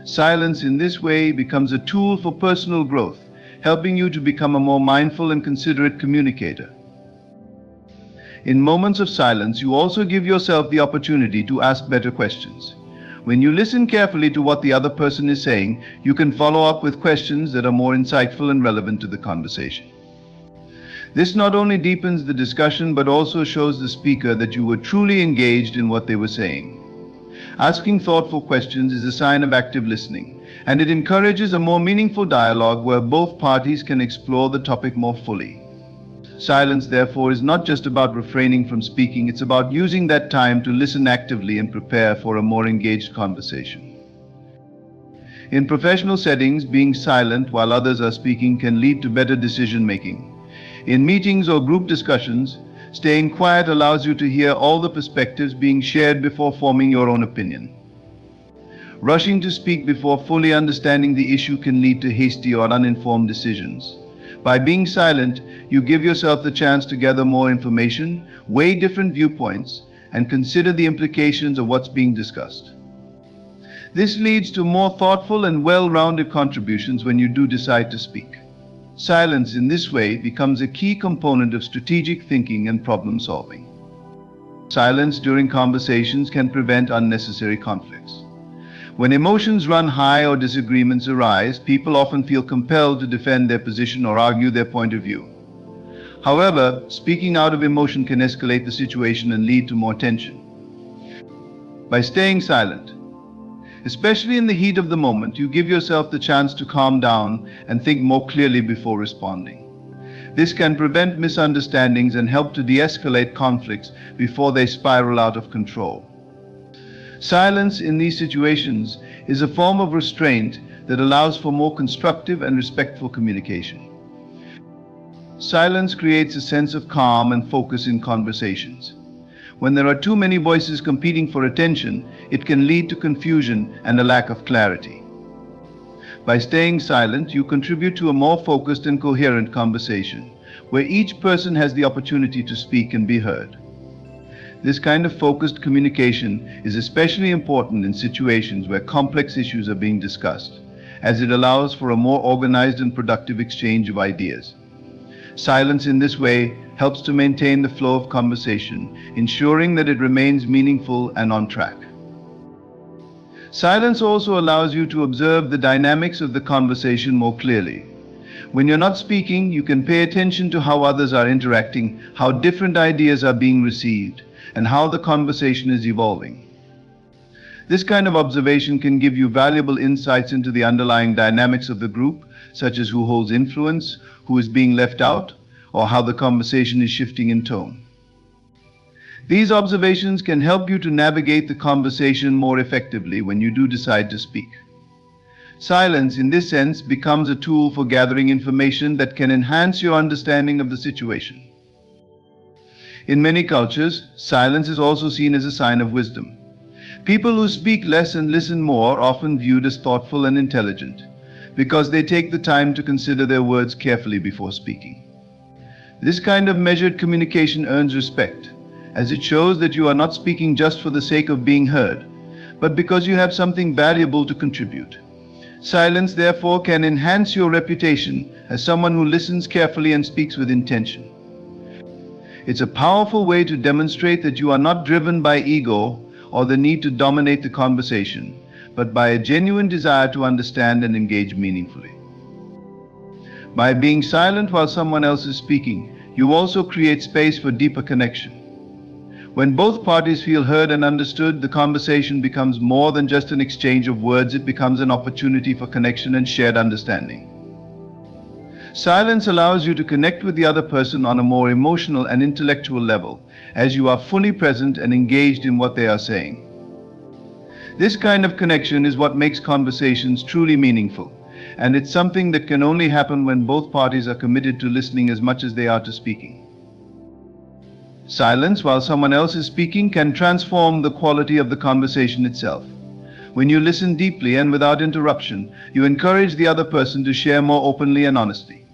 Silence in this way becomes a tool for personal growth, helping you to become a more mindful and considerate communicator. In moments of silence, you also give yourself the opportunity to ask better questions. When you listen carefully to what the other person is saying, you can follow up with questions that are more insightful and relevant to the conversation. This not only deepens the discussion, but also shows the speaker that you were truly engaged in what they were saying. Asking thoughtful questions is a sign of active listening, and it encourages a more meaningful dialogue where both parties can explore the topic more fully. Silence, therefore, is not just about refraining from speaking, it's about using that time to listen actively and prepare for a more engaged conversation. In professional settings, being silent while others are speaking can lead to better decision-making. In meetings or group discussions, staying quiet allows you to hear all the perspectives being shared before forming your own opinion. Rushing to speak before fully understanding the issue can lead to hasty or uninformed decisions. By being silent, you give yourself the chance to gather more information, weigh different viewpoints, and consider the implications of what's being discussed. This leads to more thoughtful and well-rounded contributions when you do decide to speak. Silence in this way becomes a key component of strategic thinking and problem solving. Silence during conversations can prevent unnecessary conflicts. When emotions run high or disagreements arise, people often feel compelled to defend their position or argue their point of view. However, speaking out of emotion can escalate the situation and lead to more tension. By staying silent, especially in the heat of the moment, you give yourself the chance to calm down and think more clearly before responding. This can prevent misunderstandings and help to de-escalate conflicts before they spiral out of control. Silence in these situations is a form of restraint that allows for more constructive and respectful communication. Silence creates a sense of calm and focus in conversations. When there are too many voices competing for attention, it can lead to confusion and a lack of clarity. By staying silent, you contribute to a more focused and coherent conversation, where each person has the opportunity to speak and be heard. This kind of focused communication is especially important in situations where complex issues are being discussed, as it allows for a more organized and productive exchange of ideas. Silence in this way helps to maintain the flow of conversation, ensuring that it remains meaningful and on track. Silence also allows you to observe the dynamics of the conversation more clearly. When you're not speaking, you can pay attention to how others are interacting, how different ideas are being received, and how the conversation is evolving. This kind of observation can give you valuable insights into the underlying dynamics of the group, such as who holds influence, who is being left out, or how the conversation is shifting in tone. These observations can help you to navigate the conversation more effectively when you do decide to speak. Silence, in this sense, becomes a tool for gathering information that can enhance your understanding of the situation. In many cultures, silence is also seen as a sign of wisdom. People who speak less and listen more are often viewed as thoughtful and intelligent, because they take the time to consider their words carefully before speaking. This kind of measured communication earns respect, as it shows that you are not speaking just for the sake of being heard, but because you have something valuable to contribute. Silence, therefore, can enhance your reputation as someone who listens carefully and speaks with intention. It's a powerful way to demonstrate that you are not driven by ego or the need to dominate the conversation, but by a genuine desire to understand and engage meaningfully. By being silent while someone else is speaking, you also create space for deeper connection. When both parties feel heard and understood, the conversation becomes more than just an exchange of words. It becomes an opportunity for connection and shared understanding. Silence allows you to connect with the other person on a more emotional and intellectual level, as you are fully present and engaged in what they are saying. This kind of connection is what makes conversations truly meaningful, and it's something that can only happen when both parties are committed to listening as much as they are to speaking. Silence while someone else is speaking can transform the quality of the conversation itself. When you listen deeply and without interruption, you encourage the other person to share more openly and honestly.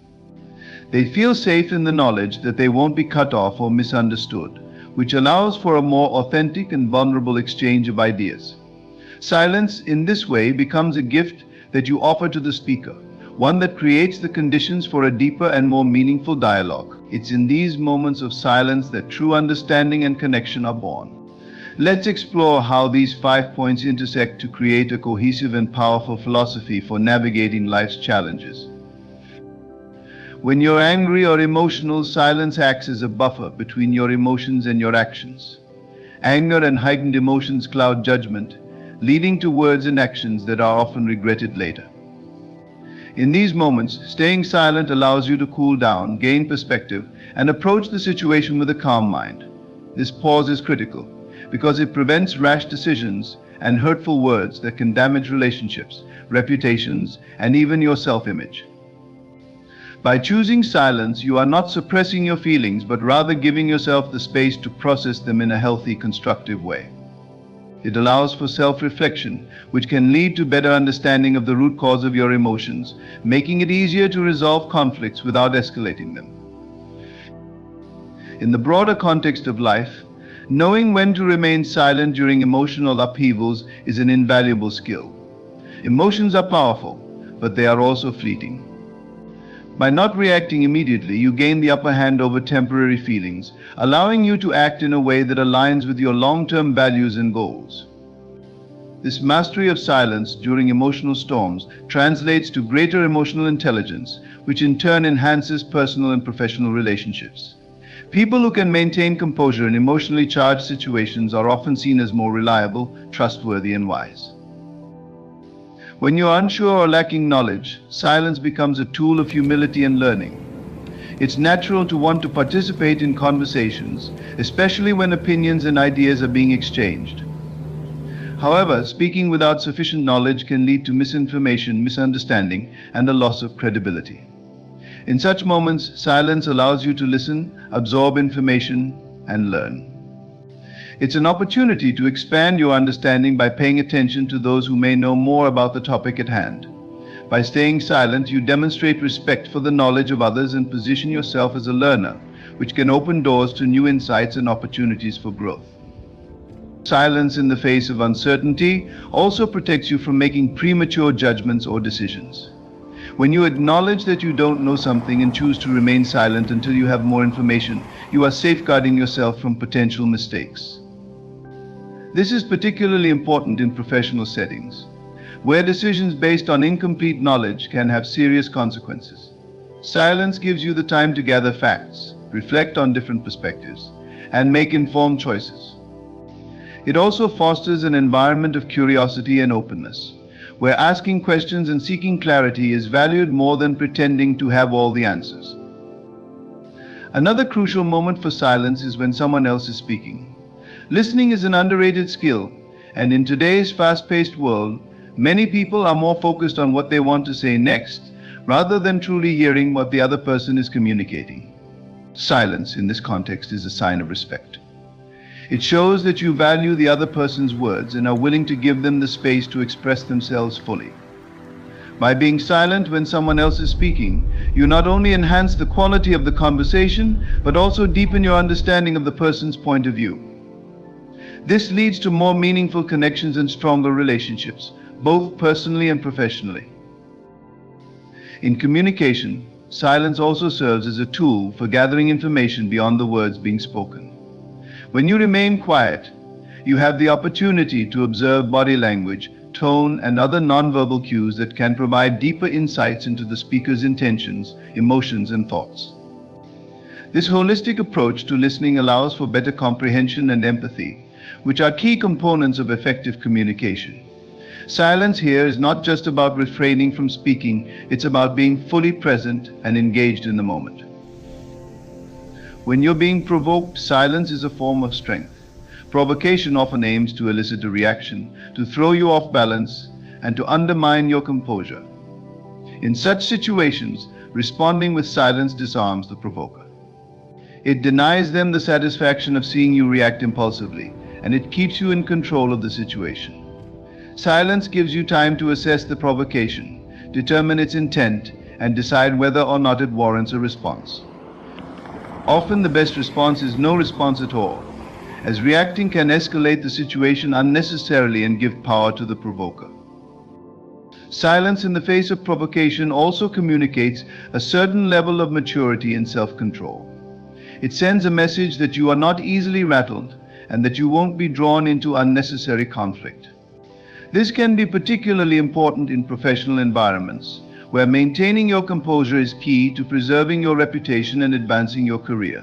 They feel safe in the knowledge that they won't be cut off or misunderstood, which allows for a more authentic and vulnerable exchange of ideas. Silence in this way becomes a gift that you offer to the speaker, one that creates the conditions for a deeper and more meaningful dialogue. It's in these moments of silence that true understanding and connection are born. Let's explore how these 5 points intersect to create a cohesive and powerful philosophy for navigating life's challenges. When you're angry or emotional, silence acts as a buffer between your emotions and your actions. Anger and heightened emotions cloud judgment, leading to words and actions that are often regretted later. In these moments, staying silent allows you to cool down, gain perspective, and approach the situation with a calm mind. This pause is critical because it prevents rash decisions and hurtful words that can damage relationships, reputations, and even your self-image. By choosing silence, you are not suppressing your feelings, but rather giving yourself the space to process them in a healthy, constructive way. It allows for self-reflection, which can lead to better understanding of the root cause of your emotions, making it easier to resolve conflicts without escalating them. In the broader context of life, knowing when to remain silent during emotional upheavals is an invaluable skill. Emotions are powerful, but they are also fleeting. By not reacting immediately, you gain the upper hand over temporary feelings, allowing you to act in a way that aligns with your long-term values and goals. This mastery of silence during emotional storms translates to greater emotional intelligence, which in turn enhances personal and professional relationships. People who can maintain composure in emotionally charged situations are often seen as more reliable, trustworthy, and wise. When you are unsure or lacking knowledge, silence becomes a tool of humility and learning. It's natural to want to participate in conversations, especially when opinions and ideas are being exchanged. However, speaking without sufficient knowledge can lead to misinformation, misunderstanding, and a loss of credibility. In such moments, silence allows you to listen, absorb information, and learn. It's an opportunity to expand your understanding by paying attention to those who may know more about the topic at hand. By staying silent, you demonstrate respect for the knowledge of others and position yourself as a learner, which can open doors to new insights and opportunities for growth. Silence in the face of uncertainty also protects you from making premature judgments or decisions. When you acknowledge that you don't know something and choose to remain silent until you have more information, you are safeguarding yourself from potential mistakes. This is particularly important in professional settings, where decisions based on incomplete knowledge can have serious consequences. Silence gives you the time to gather facts, reflect on different perspectives, and make informed choices. It also fosters an environment of curiosity and openness, where asking questions and seeking clarity is valued more than pretending to have all the answers. Another crucial moment for silence is when someone else is speaking. Listening is an underrated skill, and in today's fast-paced world, many people are more focused on what they want to say next, rather than truly hearing what the other person is communicating. Silence in this context is a sign of respect. It shows that you value the other person's words and are willing to give them the space to express themselves fully. By being silent when someone else is speaking, you not only enhance the quality of the conversation, but also deepen your understanding of the person's point of view. This leads to more meaningful connections and stronger relationships, both personally and professionally. In communication, silence also serves as a tool for gathering information beyond the words being spoken. When you remain quiet, you have the opportunity to observe body language, tone, and other nonverbal cues that can provide deeper insights into the speaker's intentions, emotions, and thoughts. This holistic approach to listening allows for better comprehension and empathy, which are key components of effective communication. Silence here is not just about refraining from speaking, it's about being fully present and engaged in the moment. When you're being provoked, silence is a form of strength. Provocation often aims to elicit a reaction, to throw you off balance, and to undermine your composure. In such situations, responding with silence disarms the provoker. It denies them the satisfaction of seeing you react impulsively, and it keeps you in control of the situation. Silence gives you time to assess the provocation, determine its intent, and decide whether or not it warrants a response. Often the best response is no response at all, as reacting can escalate the situation unnecessarily and give power to the provoker. Silence in the face of provocation also communicates a certain level of maturity and self-control. It sends a message that you are not easily rattled and that you won't be drawn into unnecessary conflict. This can be particularly important in professional environments, where maintaining your composure is key to preserving your reputation and advancing your career.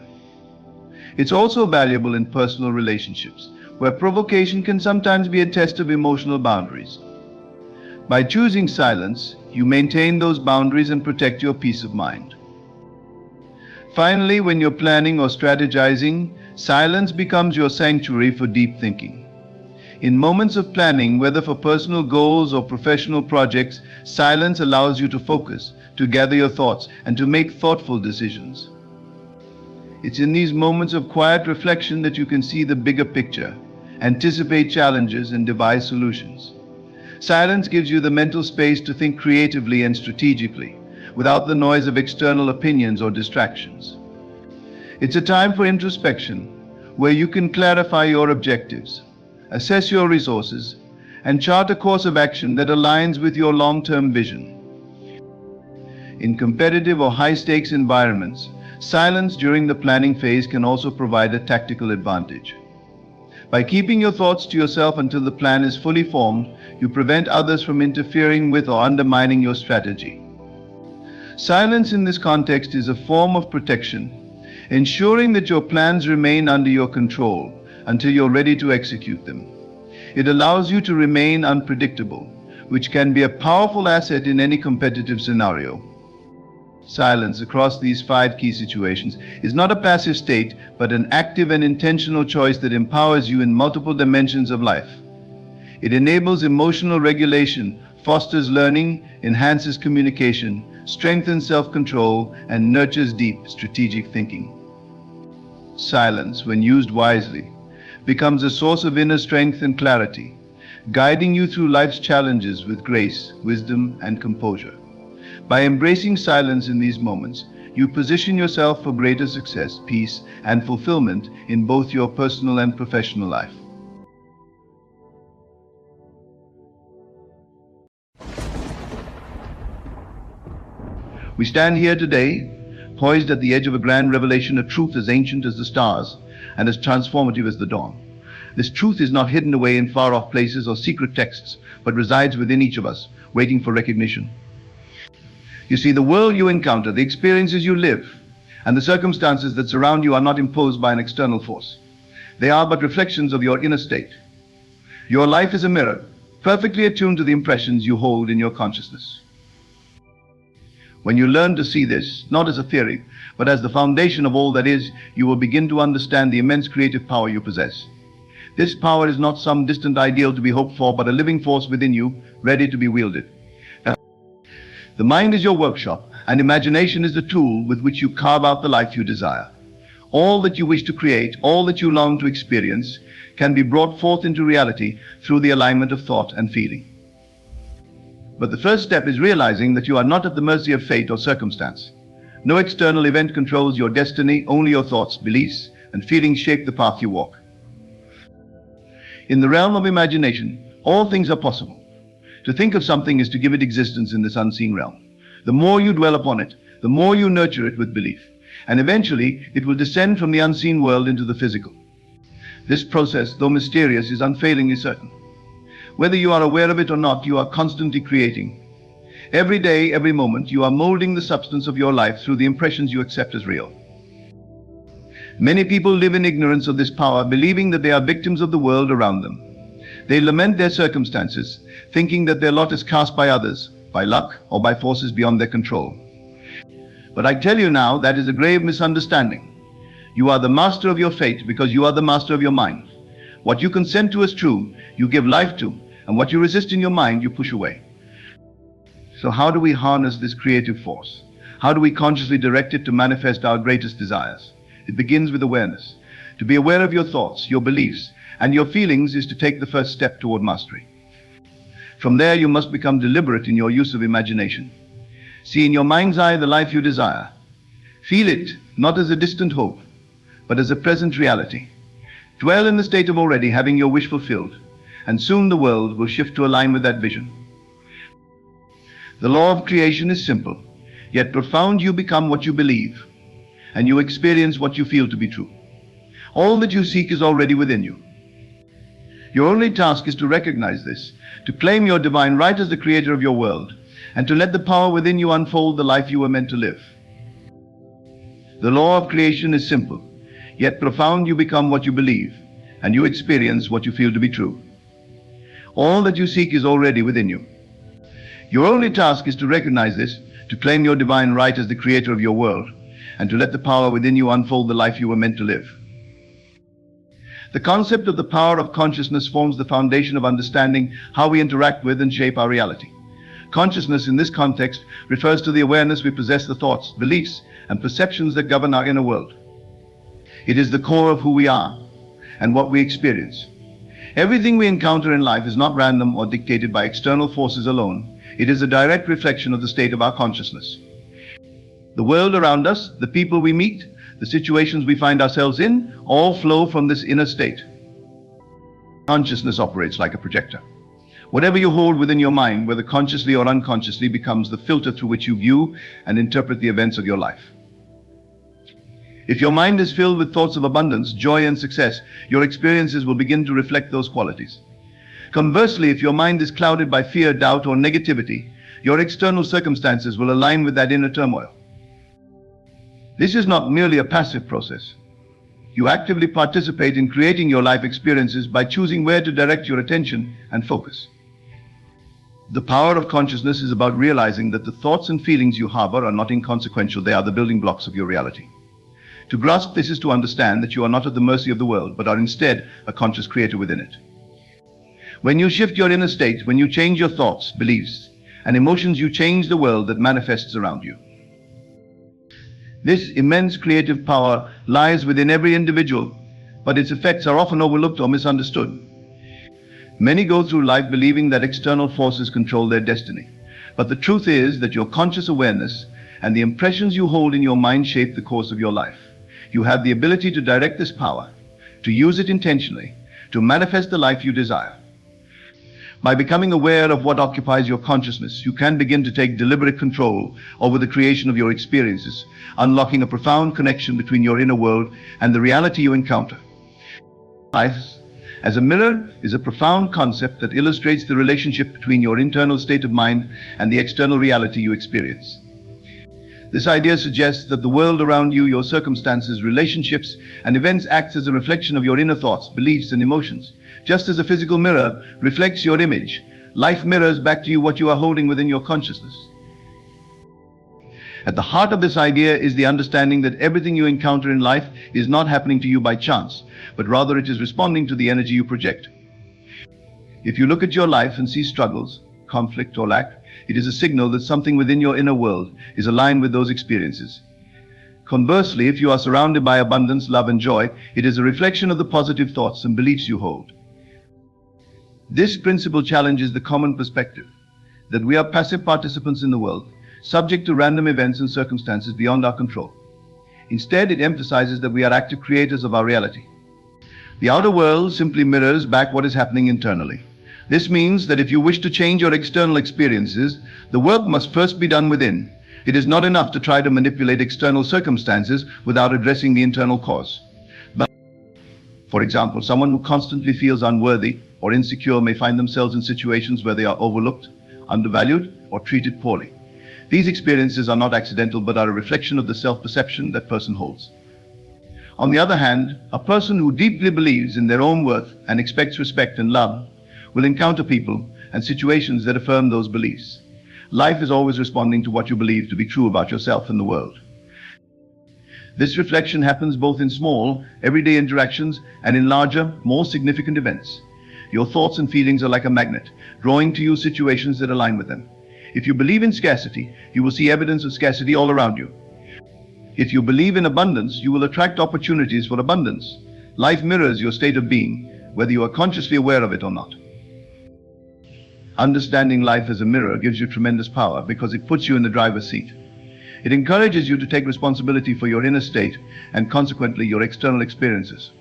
It's also valuable in personal relationships, where provocation can sometimes be a test of emotional boundaries. By choosing silence, you maintain those boundaries and protect your peace of mind. Finally, when you're planning or strategizing, silence becomes your sanctuary for deep thinking. In moments of planning, whether for personal goals or professional projects, silence allows you to focus, to gather your thoughts, and to make thoughtful decisions. It's in these moments of quiet reflection that you can see the bigger picture, anticipate challenges, and devise solutions. Silence gives you the mental space to think creatively and strategically, without the noise of external opinions or distractions. It's a time for introspection, where you can clarify your objectives, assess your resources, and chart a course of action that aligns with your long-term vision. In competitive or high-stakes environments, silence during the planning phase can also provide a tactical advantage. By keeping your thoughts to yourself until the plan is fully formed, you prevent others from interfering with or undermining your strategy. Silence in this context is a form of protection, ensuring that your plans remain under your control until you're ready to execute them. It allows you to remain unpredictable, which can be a powerful asset in any competitive scenario. Silence across these 5 key situations is not a passive state, but an active and intentional choice that empowers you in multiple dimensions of life. It enables emotional regulation, fosters learning, enhances communication, strengthens self-control, and nurtures deep strategic thinking. Silence, when used wisely, becomes a source of inner strength and clarity, guiding you through life's challenges with grace, wisdom, and composure. By embracing silence in these moments, you position yourself for greater success, peace, and fulfillment in both your personal and professional life. We stand here today, poised at the edge of a grand revelation, a truth as ancient as the stars and as transformative as the dawn. This truth is not hidden away in far-off places or secret texts, but resides within each of us, waiting for recognition. You see, the world you encounter, the experiences you live, and the circumstances that surround you are not imposed by an external force. They are but reflections of your inner state. Your life is a mirror, perfectly attuned to the impressions you hold in your consciousness. When you learn to see this, not as a theory, but as the foundation of all that is, you will begin to understand the immense creative power you possess. This power is not some distant ideal to be hoped for, but a living force within you, ready to be wielded. The mind is your workshop, and imagination is the tool with which you carve out the life you desire. All that you wish to create, all that you long to experience, can be brought forth into reality through the alignment of thought and feeling. But the first step is realizing that you are not at the mercy of fate or circumstance. No external event controls your destiny, only your thoughts, beliefs, and feelings shape the path you walk. In the realm of imagination, all things are possible. To think of something is to give it existence in this unseen realm. The more you dwell upon it, the more you nurture it with belief, and eventually it will descend from the unseen world into the physical. This process, though mysterious, is unfailingly certain. Whether you are aware of it or not, you are constantly creating. Every day, every moment, you are molding the substance of your life through the impressions you accept as real. Many people live in ignorance of this power, believing that they are victims of the world around them. They lament their circumstances, thinking that their lot is cast by others, by luck, or by forces beyond their control. But I tell you now, that is a grave misunderstanding. You are the master of your fate because you are the master of your mind. What you consent to as true, you give life to, and what you resist in your mind, you push away. So how do we harness this creative force? How do we consciously direct it to manifest our greatest desires? It begins with awareness. To be aware of your thoughts, your beliefs, and your feelings is to take the first step toward mastery. From there, you must become deliberate in your use of imagination. See in your mind's eye the life you desire. Feel it, not as a distant hope, but as a present reality. Dwell in the state of already having your wish fulfilled, and soon the world will shift to align with that vision. The law of creation is simple, yet profound. You become what you believe, and you experience what you feel to be true. All that you seek is already within you. Your only task is to recognize this, to claim your divine right as the creator of your world, and to let the power within you unfold the life you were meant to live. The law of creation is simple, yet profound. You become what you believe, and you experience what you feel to be true. All that you seek is already within you. Your only task is to recognize this, to claim your divine right as the creator of your world, and to let the power within you unfold the life you were meant to live. The concept of the power of consciousness forms the foundation of understanding how we interact with and shape our reality. Consciousness in this context refers to the awareness we possess the thoughts, beliefs, and perceptions that govern our inner world. It is the core of who we are and what we experience. Everything we encounter in life is not random or dictated by external forces alone. It is a direct reflection of the state of our consciousness. The world around us, the people we meet, the situations we find ourselves in, all flow from this inner state. Consciousness operates like a projector. Whatever you hold within your mind, whether consciously or unconsciously, becomes the filter through which you view and interpret the events of your life. If your mind is filled with thoughts of abundance, joy, and success, your experiences will begin to reflect those qualities. Conversely, if your mind is clouded by fear, doubt, or negativity, your external circumstances will align with that inner turmoil. This is not merely a passive process. You actively participate in creating your life experiences by choosing where to direct your attention and focus. The power of consciousness is about realizing that the thoughts and feelings you harbor are not inconsequential. They are the building blocks of your reality. To grasp this is to understand that you are not at the mercy of the world, but are instead a conscious creator within it. When you shift your inner state, when you change your thoughts, beliefs, and emotions, you change the world that manifests around you. This immense creative power lies within every individual, but its effects are often overlooked or misunderstood. Many go through life believing that external forces control their destiny. But the truth is that your conscious awareness and the impressions you hold in your mind shape the course of your life. You have the ability to direct this power, to use it intentionally, to manifest the life you desire. By becoming aware of what occupies your consciousness, you can begin to take deliberate control over the creation of your experiences, unlocking a profound connection between your inner world and the reality you encounter. Life as a mirror is a profound concept that illustrates the relationship between your internal state of mind and the external reality you experience. This idea suggests that the world around you, your circumstances, relationships, and events acts as a reflection of your inner thoughts, beliefs, and emotions. Just as a physical mirror reflects your image, life mirrors back to you what you are holding within your consciousness. At the heart of this idea is the understanding that everything you encounter in life is not happening to you by chance, but rather it is responding to the energy you project. If you look at your life and see struggles, conflict, or lack, it is a signal that something within your inner world is aligned with those experiences. Conversely, if you are surrounded by abundance, love, and joy, it is a reflection of the positive thoughts and beliefs you hold. This principle challenges the common perspective that we are passive participants in the world, subject to random events and circumstances beyond our control. Instead, it emphasizes that we are active creators of our reality. The outer world simply mirrors back what is happening internally. This means that if you wish to change your external experiences, the work must first be done within. It is not enough to try to manipulate external circumstances without addressing the internal cause. But, for example, someone who constantly feels unworthy or insecure may find themselves in situations where they are overlooked, undervalued, or treated poorly. These experiences are not accidental, but are a reflection of the self-perception that person holds. On the other hand, a person who deeply believes in their own worth and expects respect and love will encounter people and situations that affirm those beliefs. Life is always responding to what you believe to be true about yourself and the world. This reflection happens both in small, everyday interactions and in larger, more significant events. Your thoughts and feelings are like a magnet, drawing to you situations that align with them. If you believe in scarcity, you will see evidence of scarcity all around you. If you believe in abundance, you will attract opportunities for abundance. Life mirrors your state of being, whether you are consciously aware of it or not. Understanding life as a mirror gives you tremendous power because it puts you in the driver's seat. It encourages you to take responsibility for your inner state and consequently your external experiences.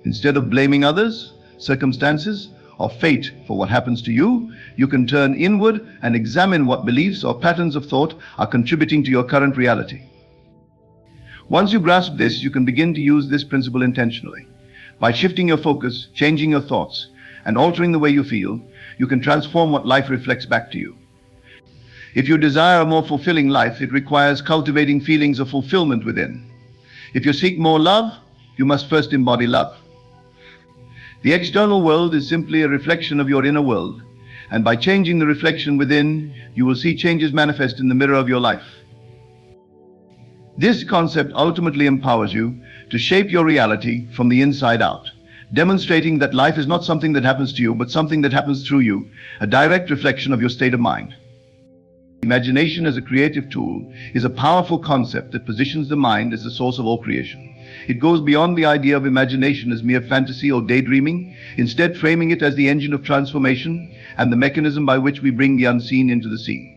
Instead of blaming others, circumstances, or fate for what happens to you, you can turn inward and examine what beliefs or patterns of thought are contributing to your current reality. Once you grasp this, you can begin to use this principle intentionally. By shifting your focus, changing your thoughts, and altering the way you feel, you can transform what life reflects back to you. If you desire a more fulfilling life, it requires cultivating feelings of fulfillment within. If you seek more love, you must first embody love. The external world is simply a reflection of your inner world, and by changing the reflection within, you will see changes manifest in the mirror of your life. This concept ultimately empowers you to shape your reality from the inside out, demonstrating that life is not something that happens to you, but something that happens through you, a direct reflection of your state of mind. Imagination as a creative tool is a powerful concept that positions the mind as the source of all creation. It goes beyond the idea of imagination as mere fantasy or daydreaming, instead framing it as the engine of transformation and the mechanism by which we bring the unseen into the seen.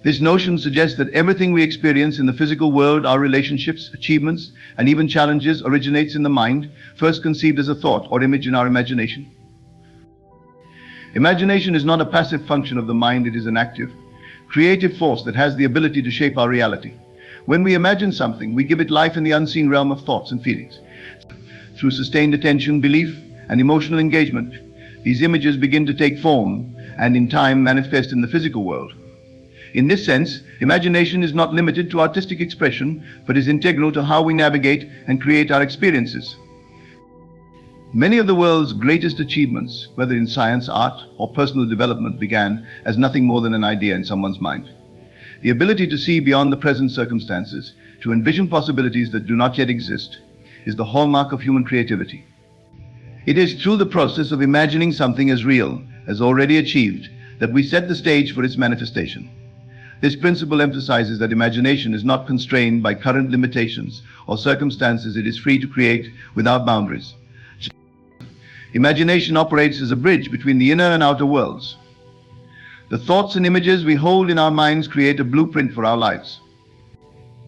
This notion suggests that everything we experience in the physical world, our relationships, achievements, and even challenges, originates in the mind, first conceived as a thought or image in our imagination. Imagination is not a passive function of the mind, it is an active, creative force that has the ability to shape our reality. When we imagine something, we give it life in the unseen realm of thoughts and feelings. Through sustained attention, belief, and emotional engagement, these images begin to take form and in time manifest in the physical world. In this sense, imagination is not limited to artistic expression, but is integral to how we navigate and create our experiences. Many of the world's greatest achievements, whether in science, art, or personal development, began as nothing more than an idea in someone's mind. The ability to see beyond the present circumstances, to envision possibilities that do not yet exist, is the hallmark of human creativity. It is through the process of imagining something as real, as already achieved, that we set the stage for its manifestation. This principle emphasizes that imagination is not constrained by current limitations or circumstances. It is free to create without boundaries. Imagination operates as a bridge between the inner and outer worlds. The thoughts and images we hold in our minds create a blueprint for our lives.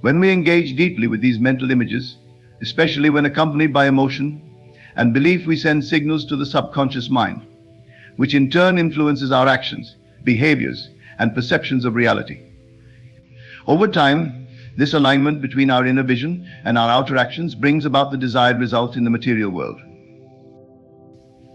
When we engage deeply with these mental images, especially when accompanied by emotion and belief, we send signals to the subconscious mind, which in turn influences our actions, behaviors, and perceptions of reality. Over time, this alignment between our inner vision and our outer actions brings about the desired result in the material world.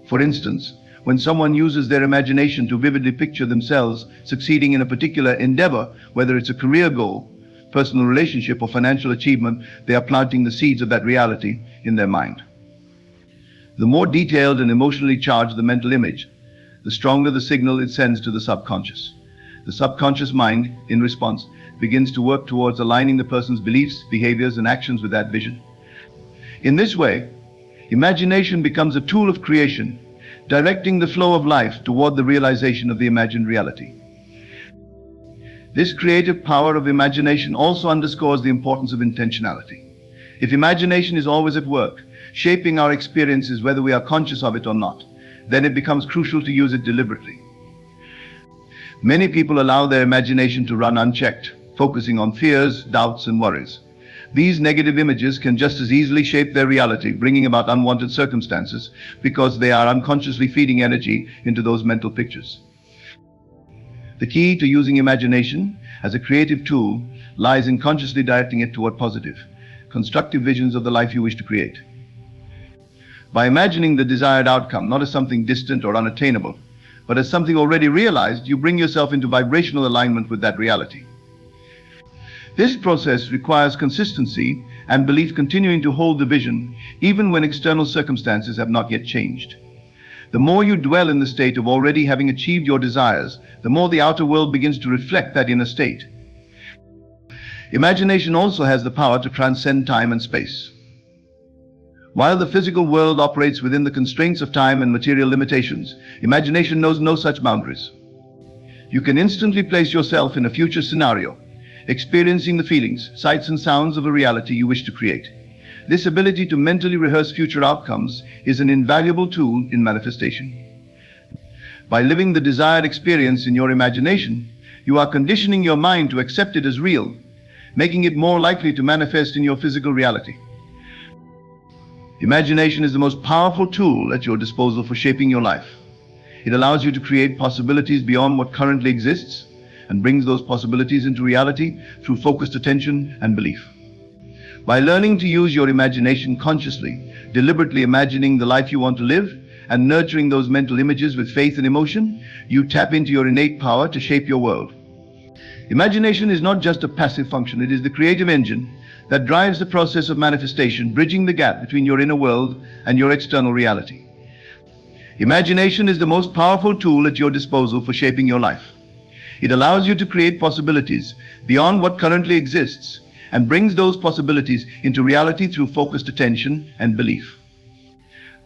For instance, when someone uses their imagination to vividly picture themselves succeeding in a particular endeavor, whether it's a career goal, personal relationship, or financial achievement, they are planting the seeds of that reality in their mind. The more detailed and emotionally charged the mental image, the stronger the signal it sends to the subconscious. The subconscious mind, in response, begins to work towards aligning the person's beliefs, behaviors, and actions with that vision. In this way, imagination becomes a tool of creation, directing the flow of life toward the realization of the imagined reality. This creative power of imagination also underscores the importance of intentionality. If imagination is always at work, shaping our experiences whether we are conscious of it or not, then it becomes crucial to use it deliberately. Many people allow their imagination to run unchecked, focusing on fears, doubts, and worries. These negative images can just as easily shape their reality, bringing about unwanted circumstances, because they are unconsciously feeding energy into those mental pictures. The key to using imagination as a creative tool lies in consciously directing it toward positive, constructive visions of the life you wish to create. By imagining the desired outcome not as something distant or unattainable, but as something already realized, you bring yourself into vibrational alignment with that reality. This process requires consistency and belief, continuing to hold the vision even when external circumstances have not yet changed. The more you dwell in the state of already having achieved your desires, the more the outer world begins to reflect that inner state. Imagination also has the power to transcend time and space. While the physical world operates within the constraints of time and material limitations, imagination knows no such boundaries. You can instantly place yourself in a future scenario, experiencing the feelings, sights and sounds of a reality you wish to create. This ability to mentally rehearse future outcomes is an invaluable tool in manifestation. By living the desired experience in your imagination, you are conditioning your mind to accept it as real, making it more likely to manifest in your physical reality. Imagination is the most powerful tool at your disposal for shaping your life. It allows you to create possibilities beyond what currently exists and brings those possibilities into reality through focused attention and belief. By learning to use your imagination consciously, deliberately imagining the life you want to live, and nurturing those mental images with faith and emotion, you tap into your innate power to shape your world. Imagination is not just a passive function, it is the creative engine that drives the process of manifestation, bridging the gap between your inner world and your external reality. Imagination is the most powerful tool at your disposal for shaping your life. It allows you to create possibilities beyond what currently exists and brings those possibilities into reality through focused attention and belief.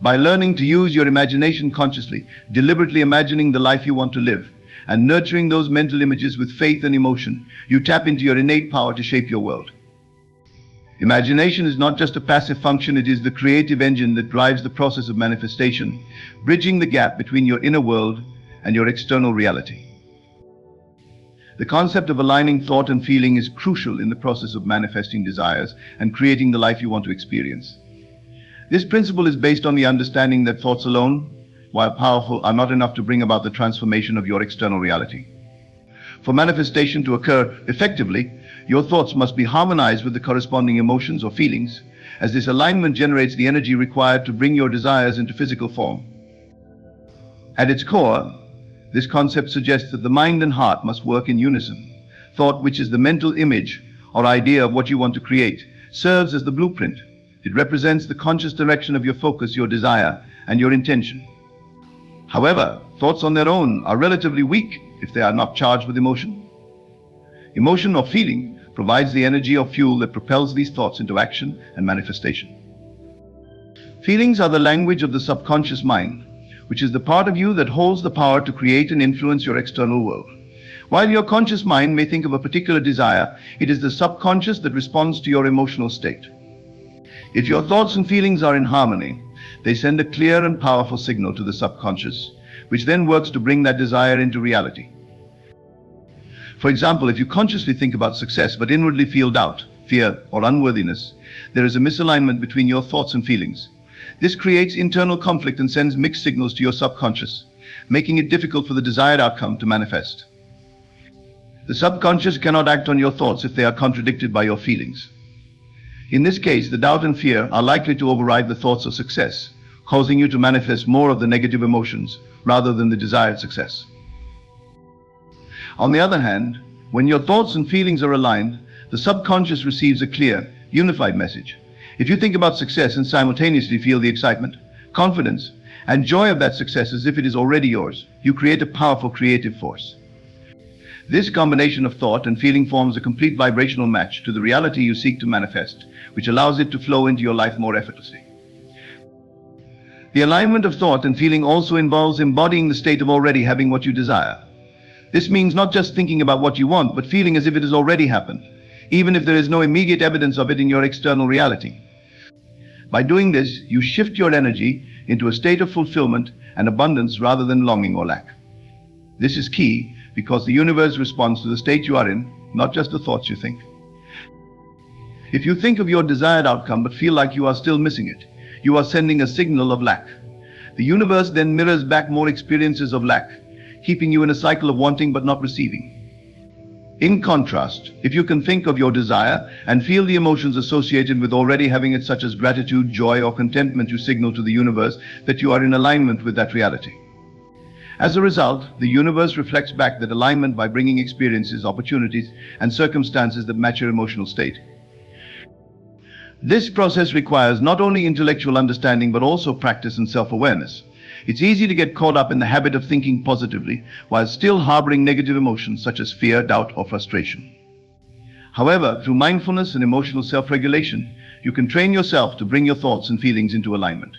By learning to use your imagination consciously, deliberately imagining the life you want to live, and nurturing those mental images with faith and emotion, you tap into your innate power to shape your world. Imagination is not just a passive function, it is the creative engine that drives the process of manifestation, bridging the gap between your inner world and your external reality. The concept of aligning thought and feeling is crucial in the process of manifesting desires and creating the life you want to experience. This principle is based on the understanding that thoughts alone, while powerful, are not enough to bring about the transformation of your external reality. For manifestation to occur effectively, your thoughts must be harmonized with the corresponding emotions or feelings, as this alignment generates the energy required to bring your desires into physical form. At its core, this concept suggests that the mind and heart must work in unison. Thought, which is the mental image or idea of what you want to create, serves as the blueprint. It represents the conscious direction of your focus, your desire, and your intention. However, thoughts on their own are relatively weak if they are not charged with emotion. Emotion or feeling provides the energy or fuel that propels these thoughts into action and manifestation. Feelings are the language of the subconscious mind, which is the part of you that holds the power to create and influence your external world. While your conscious mind may think of a particular desire, it is the subconscious that responds to your emotional state. If your thoughts and feelings are in harmony, they send a clear and powerful signal to the subconscious, which then works to bring that desire into reality. For example, if you consciously think about success but inwardly feel doubt, fear, or unworthiness, there is a misalignment between your thoughts and feelings. This creates internal conflict and sends mixed signals to your subconscious, making it difficult for the desired outcome to manifest. The subconscious cannot act on your thoughts if they are contradicted by your feelings. In this case, the doubt and fear are likely to override the thoughts of success, causing you to manifest more of the negative emotions rather than the desired success. On the other hand, when your thoughts and feelings are aligned, the subconscious receives a clear, unified message. If you think about success and simultaneously feel the excitement, confidence, and joy of that success as if it is already yours, you create a powerful creative force. This combination of thought and feeling forms a complete vibrational match to the reality you seek to manifest, which allows it to flow into your life more effortlessly. The alignment of thought and feeling also involves embodying the state of already having what you desire. This means not just thinking about what you want, but feeling as if it has already happened, even if there is no immediate evidence of it in your external reality. By doing this, you shift your energy into a state of fulfillment and abundance rather than longing or lack. This is key because the universe responds to the state you are in, not just the thoughts you think. If you think of your desired outcome but feel like you are still missing it, you are sending a signal of lack. The universe then mirrors back more experiences of lack, keeping you in a cycle of wanting but not receiving. In contrast, if you can think of your desire and feel the emotions associated with already having it, such as gratitude, joy, or contentment, you signal to the universe that you are in alignment with that reality. As a result, the universe reflects back that alignment by bringing experiences, opportunities, and circumstances that match your emotional state. This process requires not only intellectual understanding but also practice and self-awareness. It's easy to get caught up in the habit of thinking positively while still harboring negative emotions such as fear, doubt, or frustration. However, through mindfulness and emotional self-regulation, you can train yourself to bring your thoughts and feelings into alignment.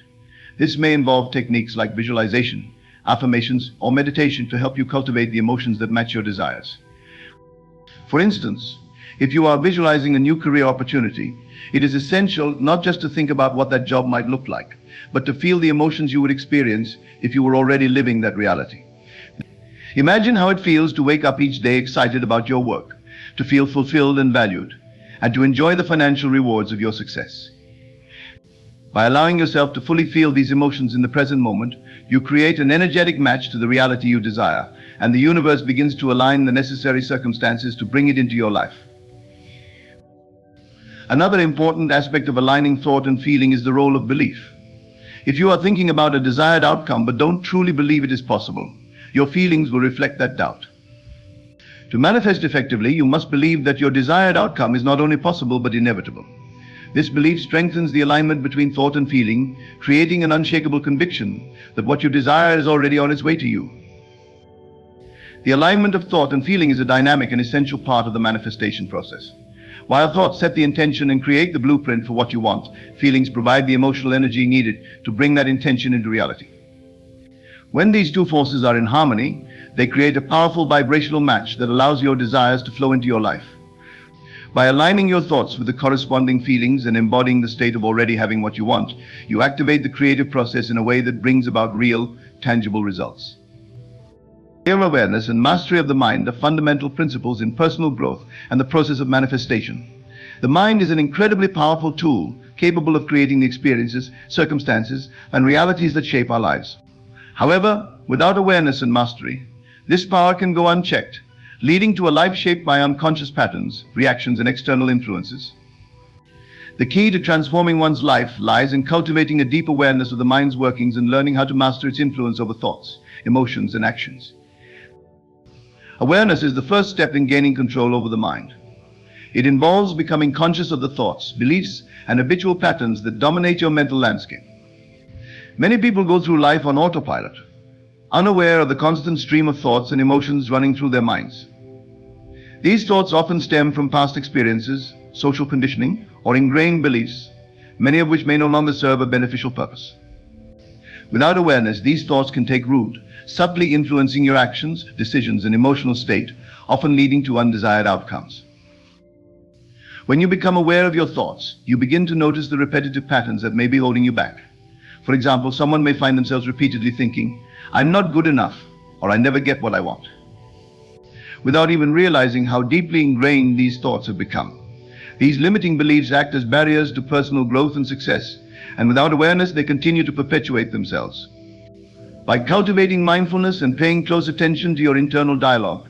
This may involve techniques like visualization, affirmations, or meditation to help you cultivate the emotions that match your desires. For instance, if you are visualizing a new career opportunity, it is essential not just to think about what that job might look like, but to feel the emotions you would experience if you were already living that reality. Imagine how it feels to wake up each day excited about your work, to feel fulfilled and valued, and to enjoy the financial rewards of your success. By allowing yourself to fully feel these emotions in the present moment, you create an energetic match to the reality you desire, and the universe begins to align the necessary circumstances to bring it into your life. Another important aspect of aligning thought and feeling is the role of belief. If you are thinking about a desired outcome but don't truly believe it is possible, your feelings will reflect that doubt. To manifest effectively, you must believe that your desired outcome is not only possible but inevitable. This belief strengthens the alignment between thought and feeling, creating an unshakable conviction that what you desire is already on its way to you. The alignment of thought and feeling is a dynamic and essential part of the manifestation process. While thoughts set the intention and create the blueprint for what you want, feelings provide the emotional energy needed to bring that intention into reality. When these two forces are in harmony, they create a powerful vibrational match that allows your desires to flow into your life. By aligning your thoughts with the corresponding feelings and embodying the state of already having what you want, you activate the creative process in a way that brings about real, tangible results. Clear awareness and mastery of the mind are fundamental principles in personal growth and the process of manifestation. The mind is an incredibly powerful tool, capable of creating the experiences, circumstances, and realities that shape our lives. However, without awareness and mastery, this power can go unchecked, leading to a life shaped by unconscious patterns, reactions, and external influences. The key to transforming one's life lies in cultivating a deep awareness of the mind's workings and learning how to master its influence over thoughts, emotions, and actions. Awareness is the first step in gaining control over the mind. It involves becoming conscious of the thoughts, beliefs, and habitual patterns that dominate your mental landscape. Many people go through life on autopilot, unaware of the constant stream of thoughts and emotions running through their minds. These thoughts often stem from past experiences, social conditioning, or ingrained beliefs, many of which may no longer serve a beneficial purpose. Without awareness, these thoughts can take root, subtly influencing your actions, decisions, and emotional state, often leading to undesired outcomes. When you become aware of your thoughts, you begin to notice the repetitive patterns that may be holding you back. For example, someone may find themselves repeatedly thinking, "I'm not good enough," or "I never get what I want," without even realizing how deeply ingrained these thoughts have become. These limiting beliefs act as barriers to personal growth and success, and without awareness, they continue to perpetuate themselves. By cultivating mindfulness and paying close attention to your internal dialogue,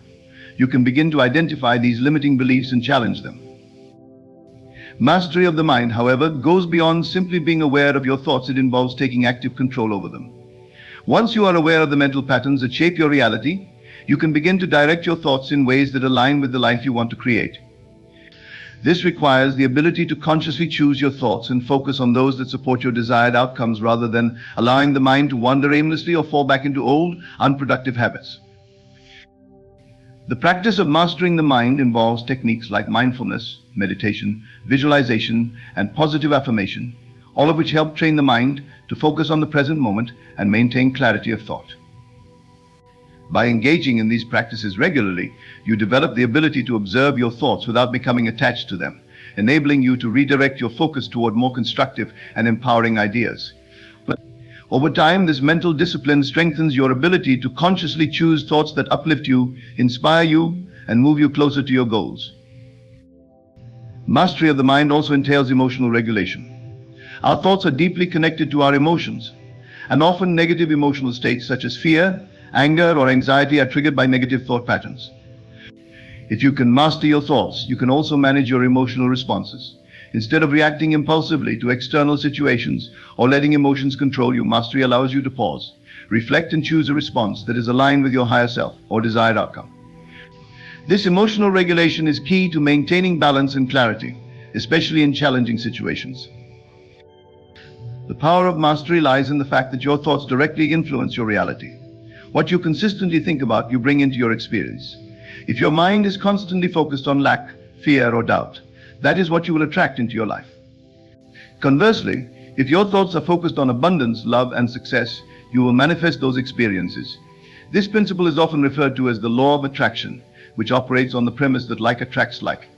you can begin to identify these limiting beliefs and challenge them. Mastery of the mind, however, goes beyond simply being aware of your thoughts. It involves taking active control over them. Once you are aware of the mental patterns that shape your reality, you can begin to direct your thoughts in ways that align with the life you want to create. This requires the ability to consciously choose your thoughts and focus on those that support your desired outcomes rather than allowing the mind to wander aimlessly or fall back into old, unproductive habits. The practice of mastering the mind involves techniques like mindfulness, meditation, visualization, and positive affirmation, all of which help train the mind to focus on the present moment and maintain clarity of thought. By engaging in these practices regularly, you develop the ability to observe your thoughts without becoming attached to them, enabling you to redirect your focus toward more constructive and empowering ideas. But over time, this mental discipline strengthens your ability to consciously choose thoughts that uplift you, inspire you, and move you closer to your goals. Mastery of the mind also entails emotional regulation. Our thoughts are deeply connected to our emotions, and often negative emotional states such as fear, anger, or anxiety are triggered by negative thought patterns. If you can master your thoughts, you can also manage your emotional responses. Instead of reacting impulsively to external situations or letting emotions control you, mastery allows you to pause, reflect, and choose a response that is aligned with your higher self or desired outcome. This emotional regulation is key to maintaining balance and clarity, especially in challenging situations. The power of mastery lies in the fact that your thoughts directly influence your reality. What you consistently think about, you bring into your experience. If your mind is constantly focused on lack, fear, or doubt, that is what you will attract into your life. Conversely, if your thoughts are focused on abundance, love, and success, you will manifest those experiences. This principle is often referred to as the law of attraction, which operates on the premise that like attracts like.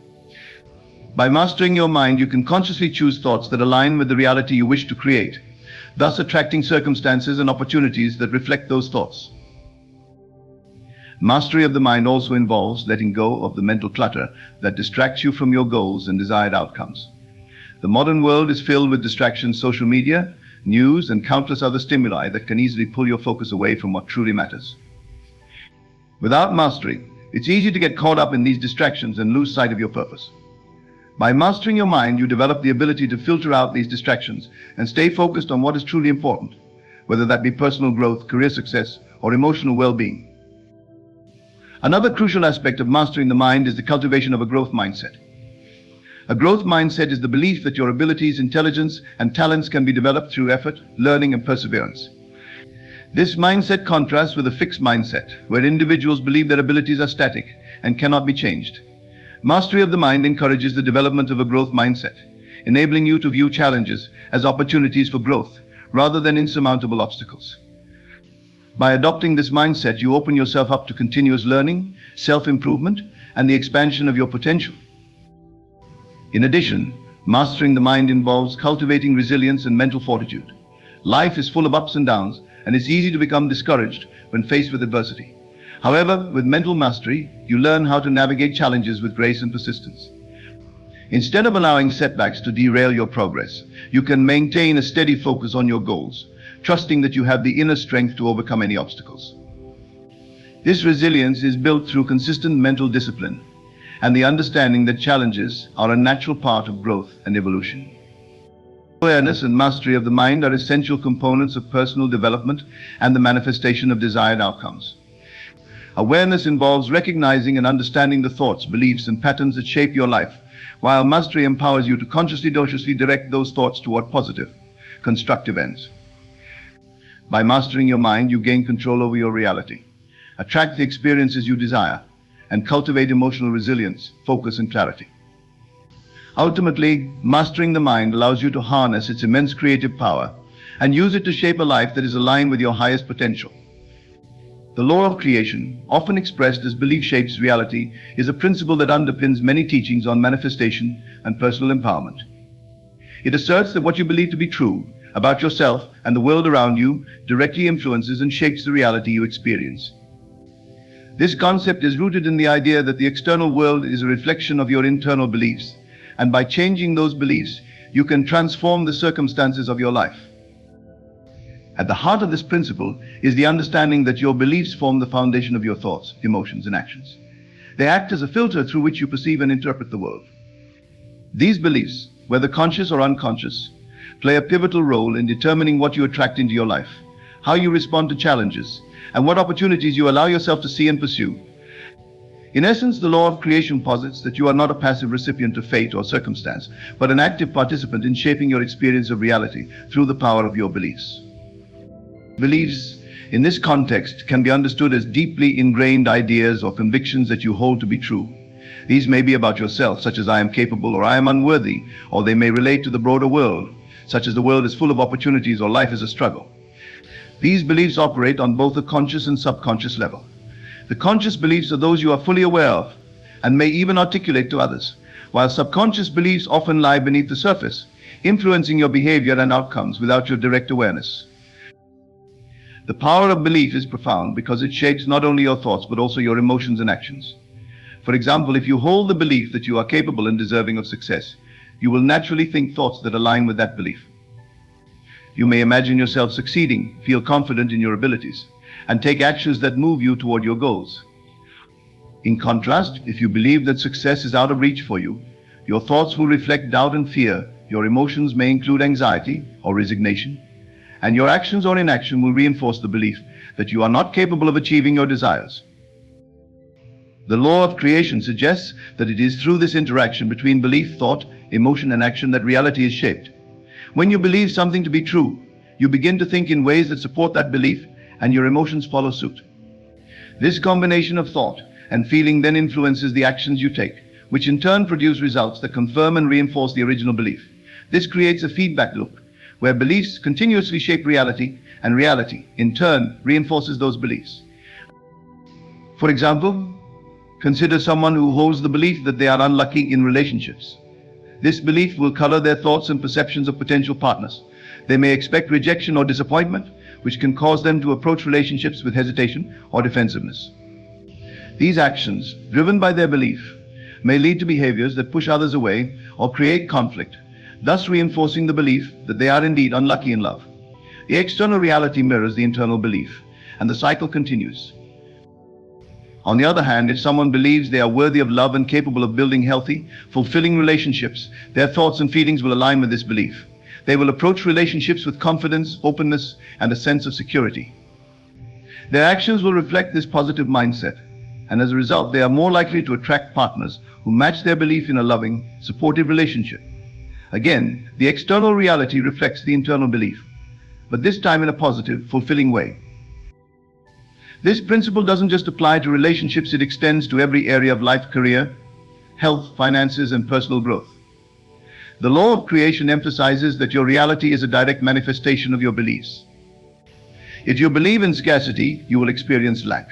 By mastering your mind, you can consciously choose thoughts that align with the reality you wish to create, thus attracting circumstances and opportunities that reflect those thoughts. Mastery of the mind also involves letting go of the mental clutter that distracts you from your goals and desired outcomes. The modern world is filled with distractions, social media, news, and countless other stimuli that can easily pull your focus away from what truly matters. Without mastery, it's easy to get caught up in these distractions and lose sight of your purpose. By mastering your mind, you develop the ability to filter out these distractions and stay focused on what is truly important, whether that be personal growth, career success, or emotional well-being. Another crucial aspect of mastering the mind is the cultivation of a growth mindset. A growth mindset is the belief that your abilities, intelligence, and talents can be developed through effort, learning, and perseverance. This mindset contrasts with a fixed mindset, where individuals believe their abilities are static and cannot be changed. Mastery of the mind encourages the development of a growth mindset, enabling you to view challenges as opportunities for growth rather than insurmountable obstacles. By adopting this mindset, you open yourself up to continuous learning, self-improvement, and the expansion of your potential. In addition, mastering the mind involves cultivating resilience and mental fortitude. Life is full of ups and downs, and it's easy to become discouraged when faced with adversity. However, with mental mastery, you learn how to navigate challenges with grace and persistence. Instead of allowing setbacks to derail your progress, you can maintain a steady focus on your goals, trusting that you have the inner strength to overcome any obstacles. This resilience is built through consistent mental discipline and the understanding that challenges are a natural part of growth and evolution. Awareness and mastery of the mind are essential components of personal development and the manifestation of desired outcomes. Awareness involves recognizing and understanding the thoughts, beliefs, and patterns that shape your life, while mastery empowers you to consciously direct those thoughts toward positive, constructive ends. By mastering your mind, you gain control over your reality, attract the experiences you desire, and cultivate emotional resilience, focus, and clarity. Ultimately, mastering the mind allows you to harness its immense creative power and use it to shape a life that is aligned with your highest potential. The law of creation, often expressed as belief shapes reality, is a principle that underpins many teachings on manifestation and personal empowerment. It asserts that what you believe to be true about yourself and the world around you directly influences and shapes the reality you experience. This concept is rooted in the idea that the external world is a reflection of your internal beliefs, and by changing those beliefs, you can transform the circumstances of your life. At the heart of this principle is the understanding that your beliefs form the foundation of your thoughts, emotions, and actions. They act as a filter through which you perceive and interpret the world. These beliefs, whether conscious or unconscious, play a pivotal role in determining what you attract into your life, how you respond to challenges, and what opportunities you allow yourself to see and pursue. In essence, the law of creation posits that you are not a passive recipient of fate or circumstance, but an active participant in shaping your experience of reality through the power of your beliefs. Beliefs, in this context, can be understood as deeply ingrained ideas or convictions that you hold to be true. These may be about yourself, such as I am capable or I am unworthy, or they may relate to the broader world, such as the world is full of opportunities or life is a struggle. These beliefs operate on both a conscious and subconscious level. The conscious beliefs are those you are fully aware of and may even articulate to others, while subconscious beliefs often lie beneath the surface, influencing your behavior and outcomes without your direct awareness. The power of belief is profound because it shapes not only your thoughts but also your emotions and actions. For example, if you hold the belief that you are capable and deserving of success, you will naturally think thoughts that align with that belief. You may imagine yourself succeeding, feel confident in your abilities, and take actions that move you toward your goals. In contrast, if you believe that success is out of reach for you, your thoughts will reflect doubt and fear, your emotions may include anxiety or resignation, and your actions or inaction will reinforce the belief that you are not capable of achieving your desires. The law of creation suggests that it is through this interaction between belief, thought, emotion, and action that reality is shaped. When you believe something to be true, you begin to think in ways that support that belief, and your emotions follow suit. This combination of thought and feeling then influences the actions you take, which in turn produce results that confirm and reinforce the original belief. This creates a feedback loop, where beliefs continuously shape reality, and reality, in turn, reinforces those beliefs. For example, consider someone who holds the belief that they are unlucky in relationships. This belief will color their thoughts and perceptions of potential partners. They may expect rejection or disappointment, which can cause them to approach relationships with hesitation or defensiveness. These actions, driven by their belief, may lead to behaviors that push others away or create conflict, thus reinforcing the belief that they are indeed unlucky in love. The external reality mirrors the internal belief, and the cycle continues. On the other hand, if someone believes they are worthy of love and capable of building healthy, fulfilling relationships, their thoughts and feelings will align with this belief. They will approach relationships with confidence, openness, and a sense of security. Their actions will reflect this positive mindset, and as a result, they are more likely to attract partners who match their belief in a loving, supportive relationship. Again, the external reality reflects the internal belief, but this time in a positive, fulfilling way. This principle doesn't just apply to relationships, it extends to every area of life, career, health, finances, and personal growth. The law of creation emphasizes that your reality is a direct manifestation of your beliefs. If you believe in scarcity, you will experience lack.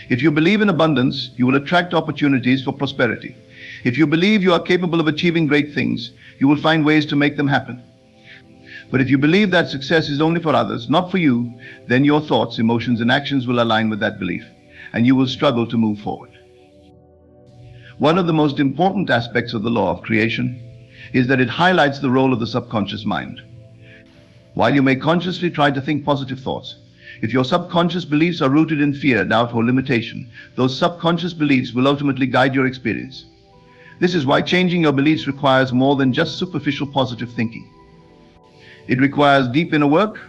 If you believe in abundance, you will attract opportunities for prosperity. If you believe you are capable of achieving great things, you will find ways to make them happen. But if you believe that success is only for others, not for you, then your thoughts, emotions, and actions will align with that belief, and you will struggle to move forward. One of the most important aspects of the law of creation is that it highlights the role of the subconscious mind. While you may consciously try to think positive thoughts, if your subconscious beliefs are rooted in fear, doubt, or limitation, those subconscious beliefs will ultimately guide your experience. This is why changing your beliefs requires more than just superficial positive thinking. It requires deep inner work,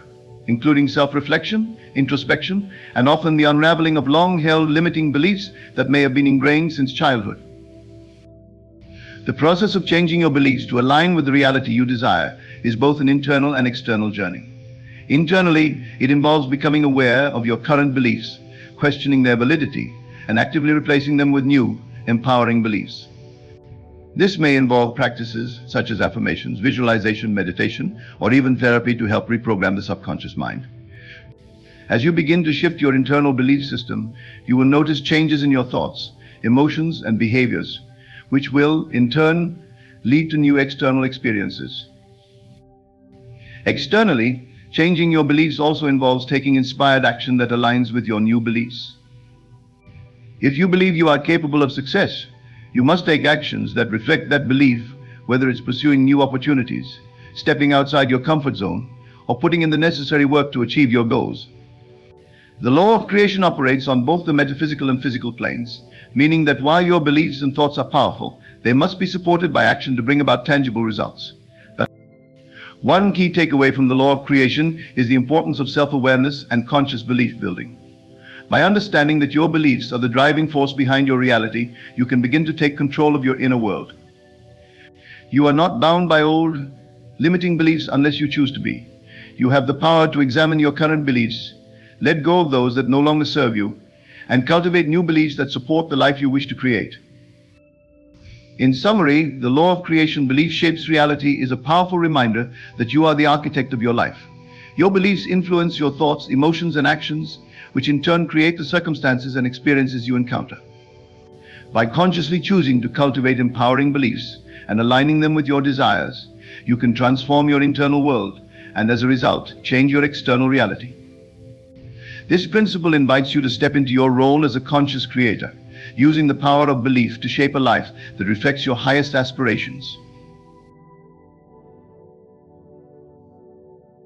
including self-reflection, introspection, and often the unraveling of long-held limiting beliefs that may have been ingrained since childhood. The process of changing your beliefs to align with the reality you desire is both an internal and external journey. Internally, it involves becoming aware of your current beliefs, questioning their validity, and actively replacing them with new, empowering beliefs. This may involve practices such as affirmations, visualization, meditation, or even therapy to help reprogram the subconscious mind. As you begin to shift your internal belief system, you will notice changes in your thoughts, emotions, and behaviors, which will, in turn, lead to new external experiences. Externally, changing your beliefs also involves taking inspired action that aligns with your new beliefs. If you believe you are capable of success, you must take actions that reflect that belief, whether it's pursuing new opportunities, stepping outside your comfort zone, or putting in the necessary work to achieve your goals. The law of creation operates on both the metaphysical and physical planes, meaning that while your beliefs and thoughts are powerful, they must be supported by action to bring about tangible results. One key takeaway from the law of creation is the importance of self-awareness and conscious belief building. By understanding that your beliefs are the driving force behind your reality, you can begin to take control of your inner world. You are not bound by old, limiting beliefs unless you choose to be. You have the power to examine your current beliefs, let go of those that no longer serve you, and cultivate new beliefs that support the life you wish to create. In summary, the law of creation, belief shapes reality, is a powerful reminder that you are the architect of your life. Your beliefs influence your thoughts, emotions, and actions, which in turn create the circumstances and experiences you encounter. By consciously choosing to cultivate empowering beliefs and aligning them with your desires, you can transform your internal world and, as a result, change your external reality. This principle invites you to step into your role as a conscious creator, using the power of belief to shape a life that reflects your highest aspirations.